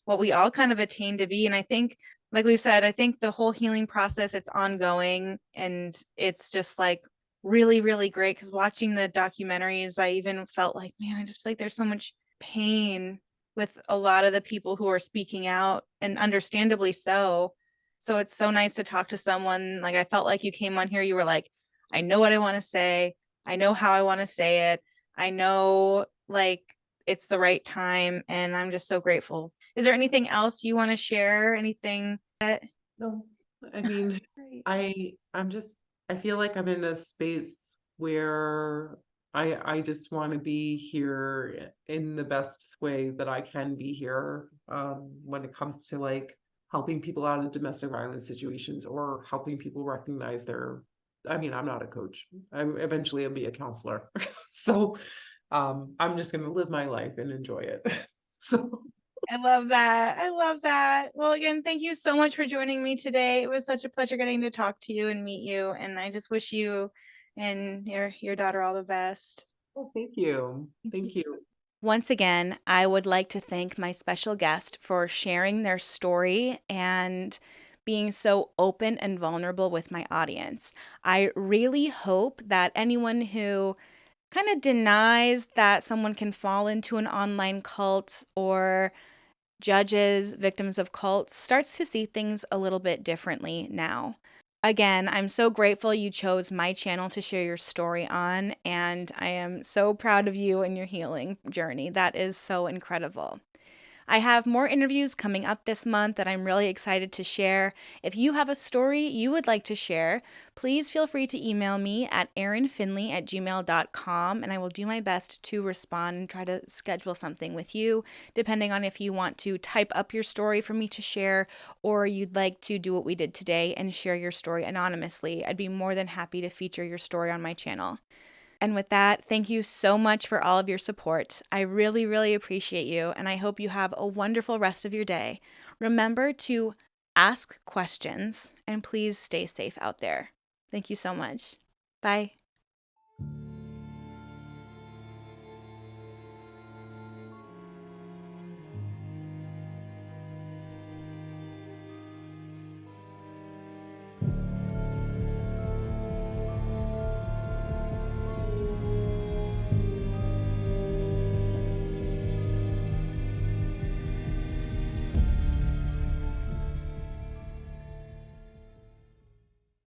what we all kind of attain to be. And I think, like we've said, I think the whole healing process, it's ongoing and it's just like really, really great. Because watching the documentaries, I even felt like, man, I just feel like there's so much pain with a lot of the people who are speaking out and understandably so. So it's so nice to talk to someone. Like I felt like you came on here, you were like, I know what I want to say. I know how I want to say it. I know like it's the right time. And I'm just so grateful. Is there anything else you want to share? Anything that
No, I mean,
Great.
I'm just I feel like I'm in a space where I just want to be here in the best way that I can be here when it comes to like helping people out of domestic violence situations or helping people recognize their I mean, I'm not a coach. Eventually I'll be a counselor. So I'm just going to live my life and enjoy it. So
I love that. I love that. Well, again, thank you so much for joining me today. It was such a pleasure getting to talk to you and meet you. And I just wish you and your daughter all the best.
well, thank you. Thank you.
Once again, I would like to thank my special guest for sharing their story and being so open and vulnerable with my audience. I really hope that anyone who kind of denies that someone can fall into an online cult or judges victims of cults starts to see things a little bit differently now. Again, I'm so grateful you chose my channel to share your story on, and I am so proud of you and your healing journey. That is so incredible. I have more interviews coming up this month that I'm really excited to share. If you have a story you would like to share, please feel free to email me at erinfinley@gmail.com and I will do my best to respond and try to schedule something with you, depending on if you want to type up your story for me to share or you'd like to do what we did today and share your story anonymously. I'd be more than happy to feature your story on my channel. And with that, thank you so much for all of your support. I really, really appreciate you, and I hope you have a wonderful rest of your day. Remember to ask questions, and please stay safe out there. Thank you so much. Bye.